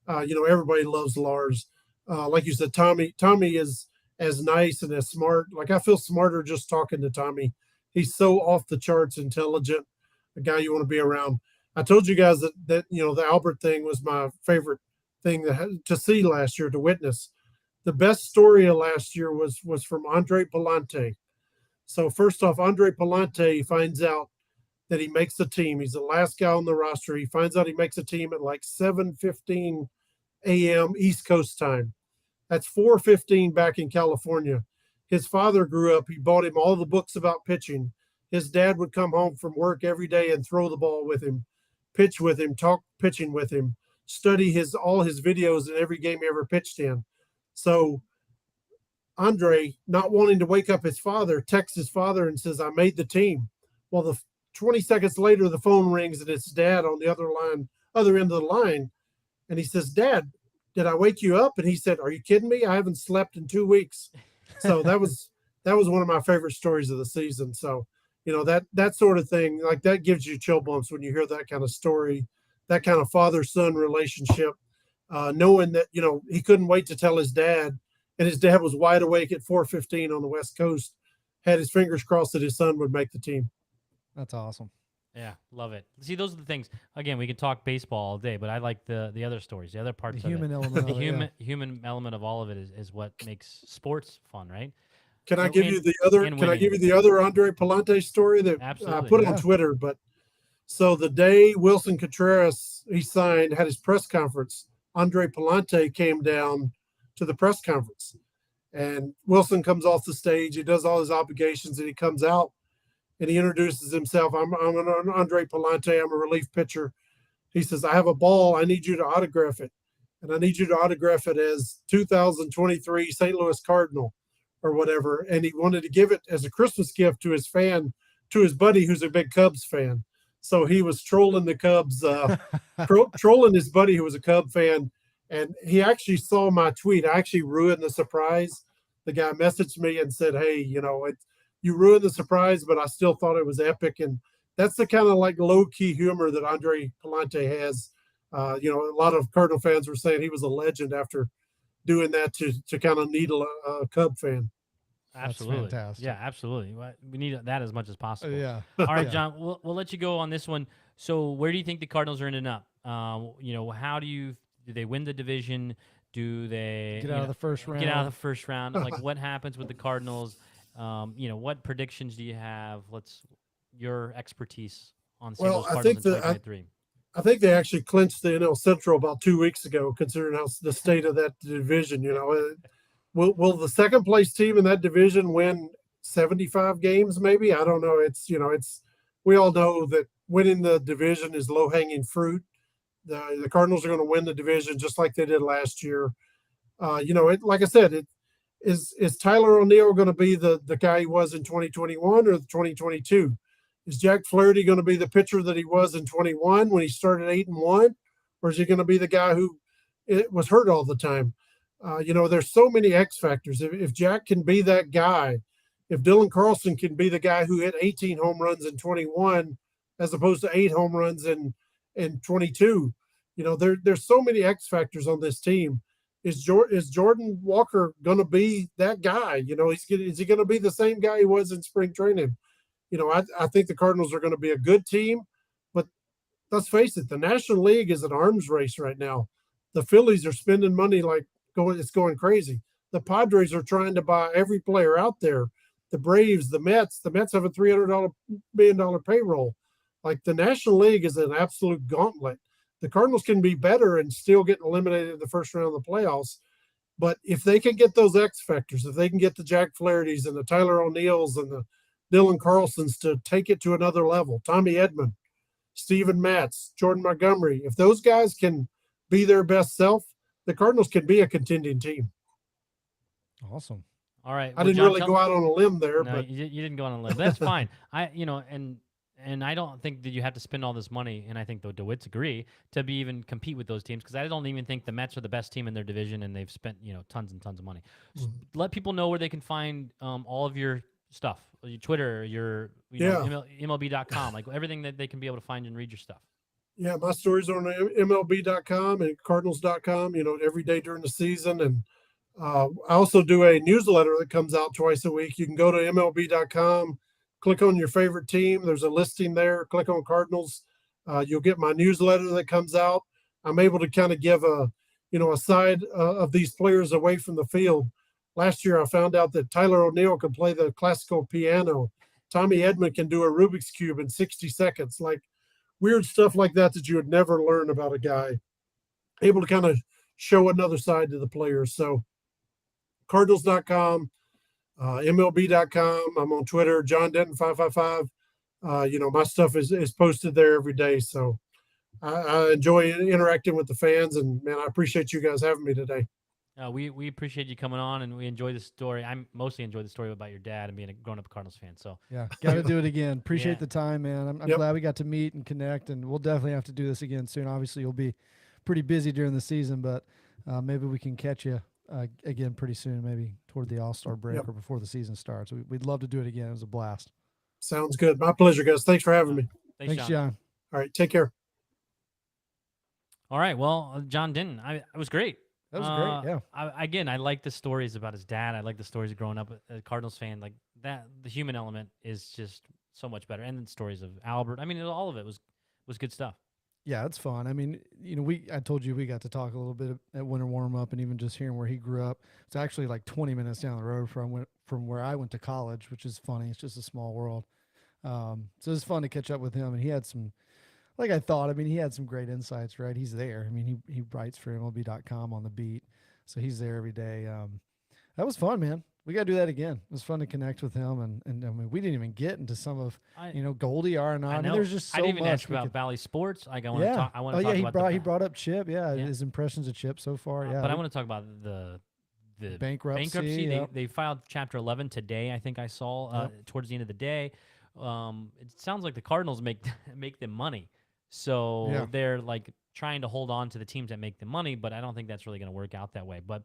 Everybody loves Lars. Like you said, Tommy is as nice and as smart. Like I feel smarter just talking to Tommy. He's so off the charts intelligent, a guy you want to be around. I told you guys that the Albert thing was my favorite thing to see last year, to witness. The best story of last year was from Andre Palante. So first off, Andre Palante finds out that he makes the team. He's the last guy on the roster. He finds out he makes a team at like 7:15 a.m. East Coast time. That's 4:15 back in California. His father grew up. He bought him all the books about pitching. His dad would come home from work every day and throw the ball with him, pitch with him, talk pitching with him, study all his videos in every game he ever pitched in. So Andre, not wanting to wake up his father, texts his father and says, I made the team. Well, the 20 seconds later, the phone rings and it's dad on the other end of the line. And he says, Dad, did I wake you up? And he said, are you kidding me? I haven't slept in 2 weeks. So that was one of my favorite stories of the season. So, that sort of thing, like that gives you chill bumps when you hear that kind of story, that kind of father-son relationship, knowing that, he couldn't wait to tell his dad, and his dad was wide awake at 4:15 on the West Coast, had his fingers crossed that his son would make the team. That's awesome. Yeah, love it. See, those are the things. Again, we could talk baseball all day, but I like the other stories, the other parts The of human it. element. The human element of all of it is what makes sports fun, right? Can I give you the other Andre Palante story that I put on Twitter? But so the day Wilson Contreras he signed, had his press conference, Andre Palante came down to the press conference, and Wilson comes off the stage. He does all his obligations, and he comes out and he introduces himself. I'm an Andre Palante. I'm a relief pitcher. He says, I have a ball. I need you to autograph it, and I need you to autograph it as 2023 St. Louis Cardinal or whatever. And he wanted to give it as a Christmas gift to his buddy who's a big Cubs fan. So he was trolling the Cubs, trolling his buddy who was a Cub fan. And he actually saw my tweet. I actually ruined the surprise. The guy messaged me and said, hey, you ruined the surprise, but I still thought it was epic. And that's the kind of like low key humor that Andre Palante has. A lot of Cardinal fans were saying he was a legend after doing that to kind of needle a Cub fan. Absolutely. That's fantastic. Yeah, absolutely. We need that as much as possible. Yeah. All right, Yeah. John, we'll let you go on this one. So where do you think the Cardinals are ending up? How do they win the division? Do they Get out of the first round? Get out of the first round. Like what happens with the Cardinals? What predictions do you have? Your expertise on St. Louis Cardinals in 2023. I think they actually clinched the NL Central about 2 weeks ago, considering how the state of that division. Will the second place team in that division win 75 games? Maybe, I don't know. We all know that winning the division is low hanging fruit. The Cardinals are going to win the division just like they did last year. Like I said, is Tyler O'Neill going to be the guy he was in 2021 or 2022? Is Jack Flaherty going to be the pitcher that he was in 21 when he started 8-1, or is he going to be the guy who was hurt all the time? There's so many X factors. If Jack can be that guy, if Dylan Carlson can be the guy who hit 18 home runs in 21 as opposed to 8 home runs in 22, there's so many X factors on this team. Is Jordan Walker going to be that guy? Is he going to be the same guy he was in spring training? I think the Cardinals are going to be a good team, but let's face it, the National League is an arms race right now. The Phillies are spending money it's going crazy. The Padres are trying to buy every player out there. The Braves, the Mets have a $300 million payroll. Like the National League is an absolute gauntlet. The Cardinals can be better and still get eliminated in the first round of the playoffs. But if they can get those X factors, if they can get the Jack Flahertys and the Tyler O'Neills and the Dylan Carlsons to take it to another level, Tommy Edman, Steven Matz, Jordan Montgomery, if those guys can be their best self, the Cardinals can be a contending team. Awesome. All right. I Well, didn't John, really go out on a limb there, no, but you didn't go on a limb. That's fine. And I don't think that you have to spend all this money, and I think the DeWitts agree, to be even compete with those teams, because I don't even think the Mets are the best team in their division, and they've spent tons and tons of money. Let people know where they can find all of your stuff, your Twitter, your MLB.com, like everything that they can be able to find and read your stuff. yeah, my stories are on MLB.com and Cardinals.com, every day during the season. And I also do a newsletter that comes out twice a week. You can go to MLB.com, click on your favorite team. There's a listing there. Click on Cardinals. You'll get my newsletter that comes out. I'm able to kind of give a side of these players away from the field. Last year, I found out that Tyler O'Neill can play the classical piano. Tommy Edman can do a Rubik's Cube in 60 seconds. Like weird stuff like that you would never learn about a guy. Able to kind of show another side to the players. So Cardinals.com, MLB.com. I'm on Twitter, John Denton 555. My stuff is posted there every day. So I enjoy interacting with the fans, and man, I appreciate you guys having me today. We appreciate you coming on, and we enjoy the story. I mostly enjoyed the story about your dad and being a grown-up Cardinals fan. So yeah, got to do it again. Appreciate Yeah. the time, man. I'm glad we got to meet and connect, and we'll definitely have to do this again soon. Obviously, you'll be pretty busy during the season, but maybe we can catch you again pretty soon, maybe toward the All-Star break or before the season starts. We'd love to do it again. It was a blast. Sounds good. My pleasure, guys. Thanks for having me. Thanks, John. All right, take care. All right. Well, John Denton, it was great. That was great. Yeah. I like the stories about his dad. I like the stories of growing up a Cardinals fan. Like that, the human element is just so much better. And the stories of Albert. I mean, all of it was good stuff. Yeah, it's fun. I mean, I told you we got to talk a little bit at winter warm up, and even just hearing where he grew up. It's actually like 20 minutes down the road from where I went to college, which is funny. It's just a small world. So it's fun to catch up with him, and he had some. Like I thought, I mean, he had some great insights, right? He's there. I mean, he writes for MLB.com on the beat, so he's there every day. That was fun, man. We got to do that again. It was fun to connect with him, and I mean, we didn't even get into some of Goldie R and R. I mean, there's just so much. I didn't even much ask about Valley Sports. I want to talk. I want to talk about. He brought up Chip. Yeah, his impressions of Chip so far. Yeah, but I want to talk about the bankruptcy. They filed Chapter 11 today. I think I saw towards the end of the day. It sounds like the Cardinals make them money. So they're like trying to hold on to the teams that make the money, but I don't think that's really going to work out that way. But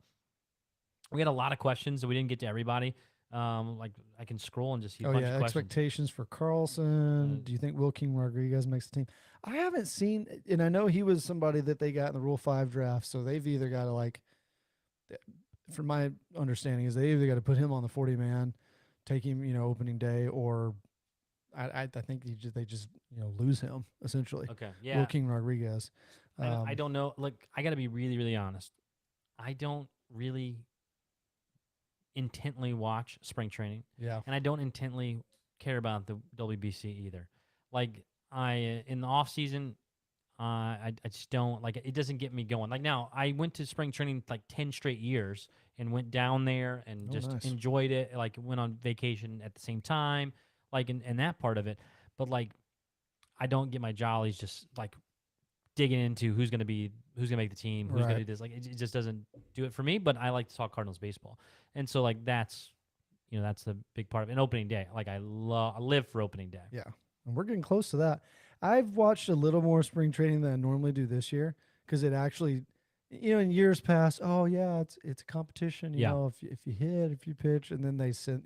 we had a lot of questions, so we didn't get to everybody. Like I can scroll and just see a bunch of questions. Expectations for Carlson. Do you think Wilking Rodriguez makes the team? I haven't seen, and I know he was somebody that they got in the Rule 5 draft, so they've either got to from my understanding is they either got to put him on the 40-man, take him, opening day, or I think they just lose him essentially. Okay, yeah. Will King Rodriguez. I don't know. Look, I got to be really, really honest. I don't really intently watch spring training. Yeah, and I don't intently care about the WBC either. Like in the off season, I just don't like it. It doesn't get me going. Like now, I went to spring training like 10 straight years and went down there and enjoyed it. Like went on vacation at the same time. Like in that part of it, but like I don't get my jollies just like digging into who's gonna make the team, who's gonna do this. Like it just doesn't do it for me. But I like to talk Cardinals baseball, and so like that's the big part of it. And opening day. Like I live for opening day. Yeah, and we're getting close to that. I've watched a little more spring training than I normally do this year because it actually, in years past, it's a competition. You know, if you hit, if you pitch, and then they send,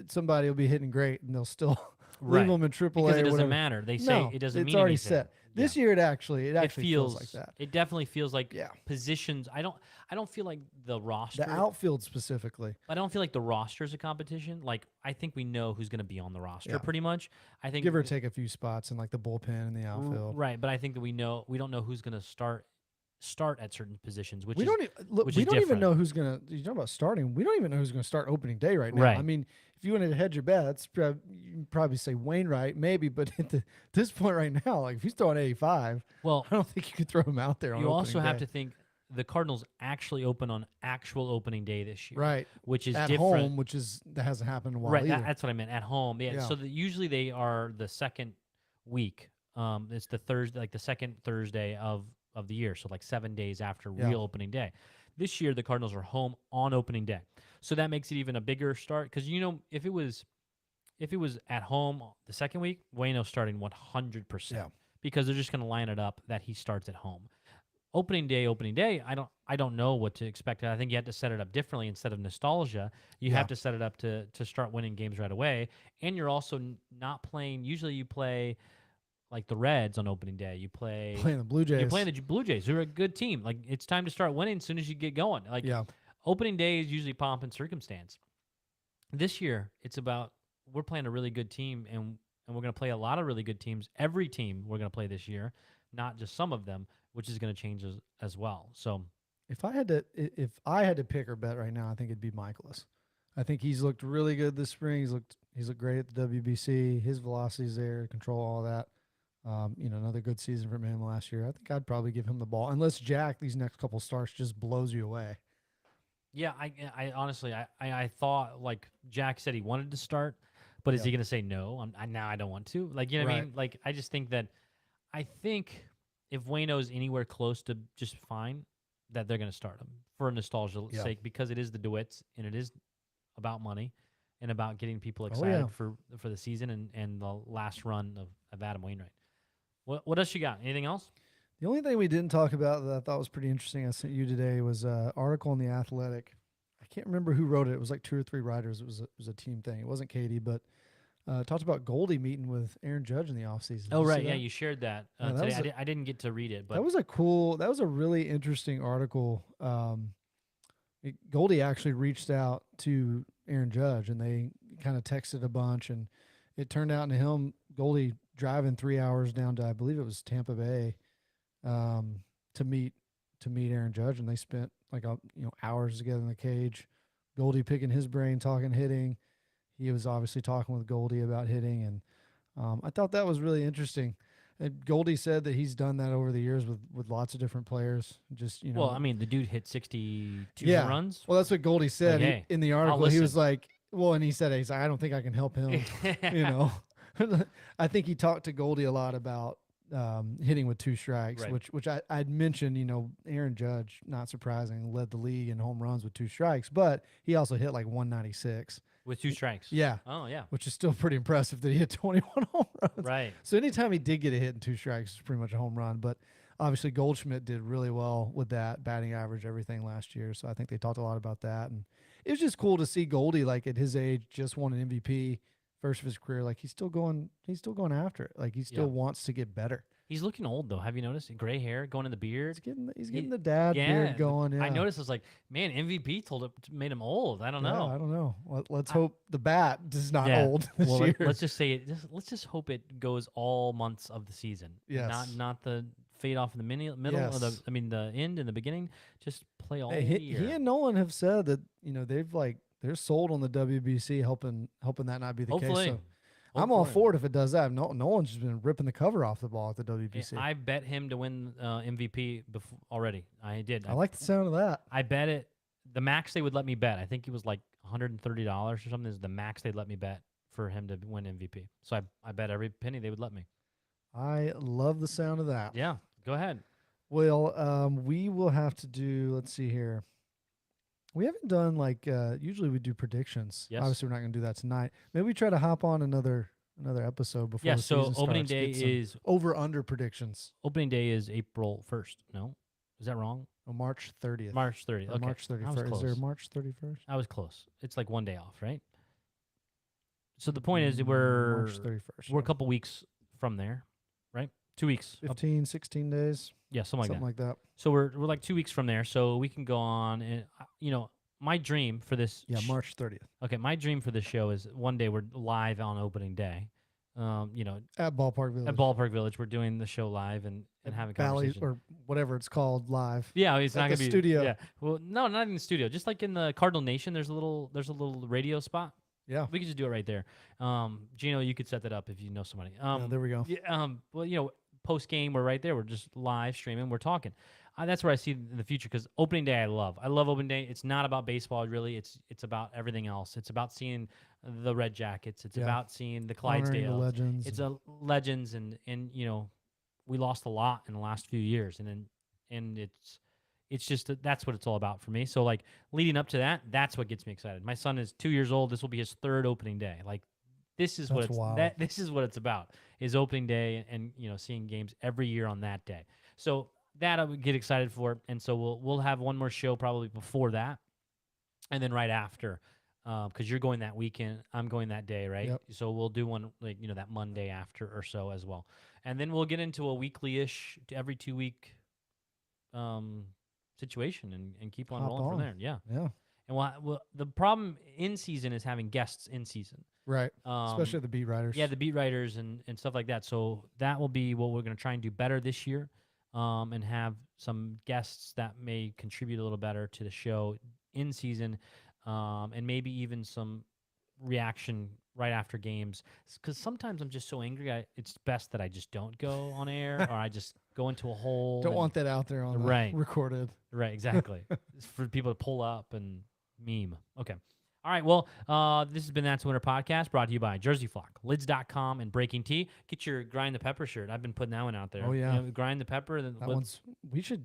somebody will be hitting great and they'll still leave them in AAA because it doesn't whatever. matter. They say it doesn't mean it's already anything. set. This year it actually feels like that. It definitely feels like positions. I don't feel like the roster. The outfield specifically. I don't feel like the roster is a competition. Like I think we know who's going to be on the roster pretty much. I think give or take a few spots in like the bullpen and the outfield. Right, but I think that we don't know who's going to start at certain positions, which we don't even know who's going to. You talk about starting. We don't even know who's going to start opening day right now. Right. I mean, if you wanted to hedge your bets, you'd probably say Wainwright, maybe. But at this point right now, like if he's throwing 85, well, I don't think you could throw him out there. You also have to think the Cardinals actually open on actual opening day this year, right? Which is at different. home, that hasn't happened in a while. Right, either. That's what I meant. At home, So usually they are the second week. It's the Thursday, like the second Thursday of the year, so like 7 days after real opening day. This year, the Cardinals are home on opening day, so that makes it even a bigger start. Because if it was at home the second week, Wayno's starting 100%, Yeah. because they're just going to line it up that he starts at home. Opening day, I don't know what to expect. I think you have to set it up differently. Instead of nostalgia, you have to set it up to start winning games right away. And you're also not playing. Usually, you play like the Reds on opening day. You play Playing the Blue Jays. You're playing the Blue Jays, who are a good team. Like, it's time to start winning as soon as you get going. Like, Yeah. opening day is usually pomp and circumstance. This year, it's about we're playing a really good team, and we're going to play a lot of really good teams. Every team we're going to play this year, not just some of them, which is going to change as well. So If I had to pick or bet right now, I think it'd be Michaelis. I think he's looked really good this spring. He's looked great at the WBC. His velocity's there, control all that. Another good season from him last year. I think I'd probably give him the ball, unless Jack these next couple starts just blows you away. yeah, I honestly I thought, like Jack said, he wanted to start, but is he going to say no? Now I don't want to. Like, you know what I mean? Like, I just think that if Wayno's anywhere close to just fine, that they're going to start him for nostalgia's sake, because it is the DeWitts and it is about money and about getting people excited for the season and the last run of Adam Wainwright. What else you got? Anything else? The only thing we didn't talk about that I thought was pretty interesting I sent you today was an article in The Athletic. I can't remember who wrote it. It was like 2 or 3 writers. It was a team thing. It wasn't Katie, but talked about Goldie meeting with Aaron Judge in the offseason. Oh, right. Yeah, you shared that today. I didn't get to read it. But that was a really interesting article. Goldie actually reached out to Aaron Judge, and they kind of texted a bunch, and it turned out to him, Goldie driving 3 hours down to, I believe it was Tampa Bay, to meet Aaron Judge, and they spent hours together in the cage. Goldie picking his brain, talking hitting. He was obviously talking with Goldie about hitting, and I thought that was really interesting. And Goldie said that he's done that over the years with lots of different players. Well, I mean, the dude hit 62 runs. Well, that's what Goldie said in the article. He was like, and he said, I don't think I can help him. I think he talked to Goldie a lot about hitting with 2 strikes, which I'd mentioned. Aaron Judge, not surprising, led the league in home runs with 2 strikes, but he also hit like 196 with 2 strikes. Yeah. Oh, yeah. Which is still pretty impressive that he hit 21 home runs. Right. So anytime he did get a hit in 2 strikes, it's pretty much a home run. But obviously Goldschmidt did really well with that batting average, everything last year. So I think they talked a lot about that, and it was just cool to see Goldie, like at his age, just won an MVP, first of his career. Like he's still going after it. Like he still wants to get better. He's looking old, though. Have you noticed? Gray hair going in the beard. He's getting the dad beard going. Yeah. I noticed. I was like, man, MVP made him old. I don't know. I don't know. Let's hope the bat is not old this year. Let's just say it. Let's just hope it goes all months of the season. Yes. Not the fade off in the middle. Yes. The end and the beginning. Just play all year. He and Nolan have said that they're sold on the WBC, hoping that not be the case. So I'm all for it if it does that. Nolan's just been ripping the cover off the ball at the WBC. I bet him to win MVP before already. I did. I like the sound of that. I bet it. The max they would let me bet, I think it was like $130 or something, is the max they'd let me bet for him to win MVP. So I bet every penny they would let me. I love the sound of that. Yeah, go ahead. Well, we will have to do, let's see here. We haven't done usually we do predictions. Yes. Obviously, we're not going to do that tonight. Maybe we try to hop on another episode before the season starts. Opening day is over-under predictions. Opening day is April 1st. No? Is that wrong? Oh, March 30th. March 30th. Okay. March 31st. Is there March 31st? I was close. It's like one day off, right? So the point is we're March 31st. We're a couple weeks from there, right? 2 weeks. 15, 16 days. Yeah, something like that. So we're like 2 weeks from there, so we can go on and my dream for this. Yeah, March 30th. Okay, my dream for this show is one day we're live on opening day. At Ballpark Village. At Ballpark Village, we're doing the show live and having conversation. or whatever it's called, live. Yeah, it's not gonna be studio. Yeah, well, no, not in the studio. Just like in the Cardinal Nation, there's a little radio spot. Yeah, we could just do it right there. Gino, you could set that up if you know somebody. There we go. Yeah, well, post game, we're right there. We're just live streaming. We're talking. That's where I see in the future, because opening day I love opening day. It's not about baseball really. It's about everything else. It's about seeing the Red Jackets. It's about seeing the Clydesdales. The legends. It's legends, and we lost a lot in the last few years, and it's it's just that's what it's all about for me. So like leading up to that, that's what gets me excited. My son is 2 years old. This will be his third opening day. Like this is That's wild. this is what it's about. Is opening day and seeing games every year on that day. So that I would get excited for, and so we'll have one more show probably before that, and then right after, because you're going that weekend, I'm going that day, right? Yep. So we'll do one like that Monday after or so as well, and then we'll get into a weekly-ish, every 2 week situation and keep on Hop rolling from on. there. Yeah. Yeah. And the problem in season is having guests in season. Right. Especially the beat writers. Yeah, the beat writers and stuff like that. So that will be what we're going to try and do better this year, and have some guests that may contribute a little better to the show in season, and maybe even some reaction right after games. Because sometimes I'm just so angry, it's best that I just don't go on air or I just go into a hole. Don't want that out there on the recorded. Right, exactly. It's for people to pull up and meme. Okay. All right, well, this has been That's Winter Podcast, brought to you by Jersey Flock, Lids.com, and Breaking Tea. Get your Grind the Pepper shirt. I've been putting that one out there. Oh, yeah. Grind the Pepper. That one's, we should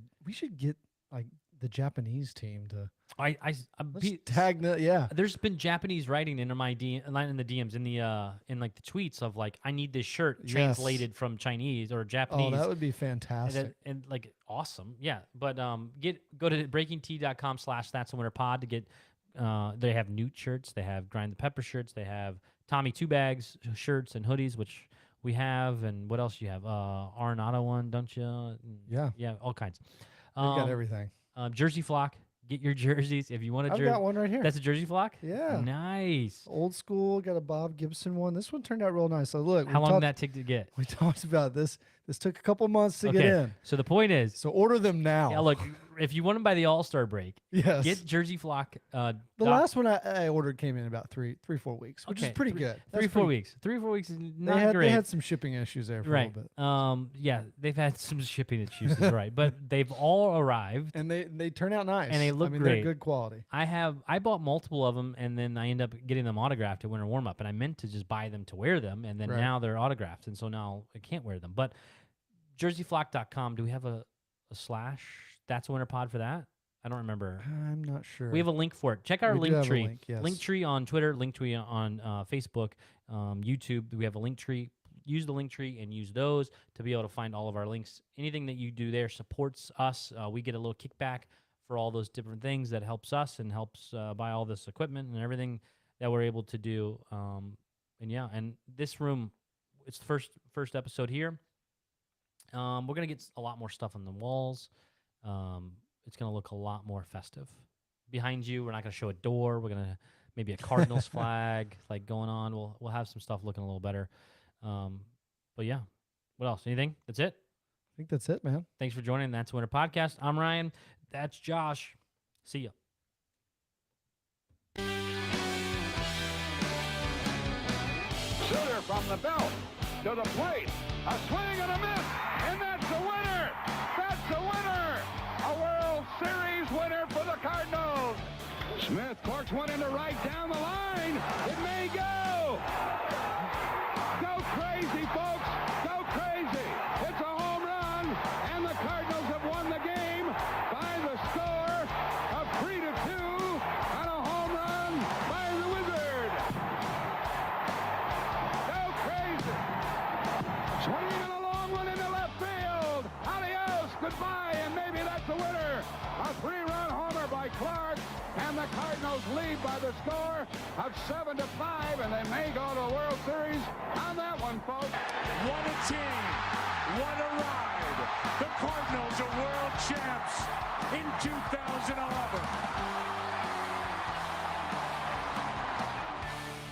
get like the Japanese team to tag that. Yeah. There's been Japanese writing in my in the DMs, in like the tweets of like, I need this shirt translated from Chinese or Japanese. Oh, that would be fantastic. And like awesome. Yeah. But go to breakingtea.com/that'sawinterpod to get. They have Newt shirts, they have Grind the Pepper shirts, they have Tommy Two Bags shirts and hoodies, which we have. And what else do you have? Arenado one, don't you? Yeah, all kinds. They've got everything. Jersey Flock, get your jerseys if you want a jersey. I've got one right here. That's a Jersey Flock? Yeah. Nice. Old school, got a Bob Gibson one. This one turned out real nice. So look, how long did that take to get? We talked about this. This took a couple months to get in. So the point is, so order them now. Yeah, look, if you want them by the All-Star break, yes, get Jersey Flock. The last one I ordered came in about 4 weeks, which is pretty good. 4 weeks. 4 weeks is not great. They had some shipping issues there for a little bit. Yeah, they've had some shipping issues, right? But they've all arrived, and they turn out nice, and they look great. They're good quality. I bought multiple of them, and then I end up getting them autographed at Winter Warm Up, and I meant to just buy them to wear them, and then now they're autographed, and so now I can't wear them. But JerseyFlock.com. Do we have a slash? That's a Winter Pod for that. I don't remember. I'm not sure. We have a link for it. Check our link tree. Yes. Linktree on Twitter, Linktree on Facebook, YouTube. We have a link tree. Use the link tree and use those to be able to find all of our links. Anything that you do there supports us. We get a little kickback for all those different things that helps us and helps buy all this equipment and everything that we're able to do. And this room, it's the first episode here. We're going to get a lot more stuff on the walls. It's going to look a lot more festive. Behind you, we're not going to show a door. We're going to maybe a Cardinals flag like going on. We'll have some stuff looking a little better. But yeah, what else? Anything? That's it? I think that's it, man. Thanks for joining. That's Winter Podcast. I'm Ryan. That's Josh. See ya. Shooter from the belt to the plate. A swing and a miss, and that's a winner. That's a winner. A World Series winner for the Cardinals. Smith corks one into right down the line. It may go. Go crazy, folks. Go crazy. It's a home run, and the Cardinals have won the game by the score of 3-2 on a home run by the Wizard. Go crazy. Swinging a long one into left field. Adios, goodbye, and maybe that's the winner. A 3-run homer by Clark, and the Cardinals lead by the score of 7-5, and they may go to the World Series on that one, folks. What a team. What a ride. The Cardinals are world champs in 2011.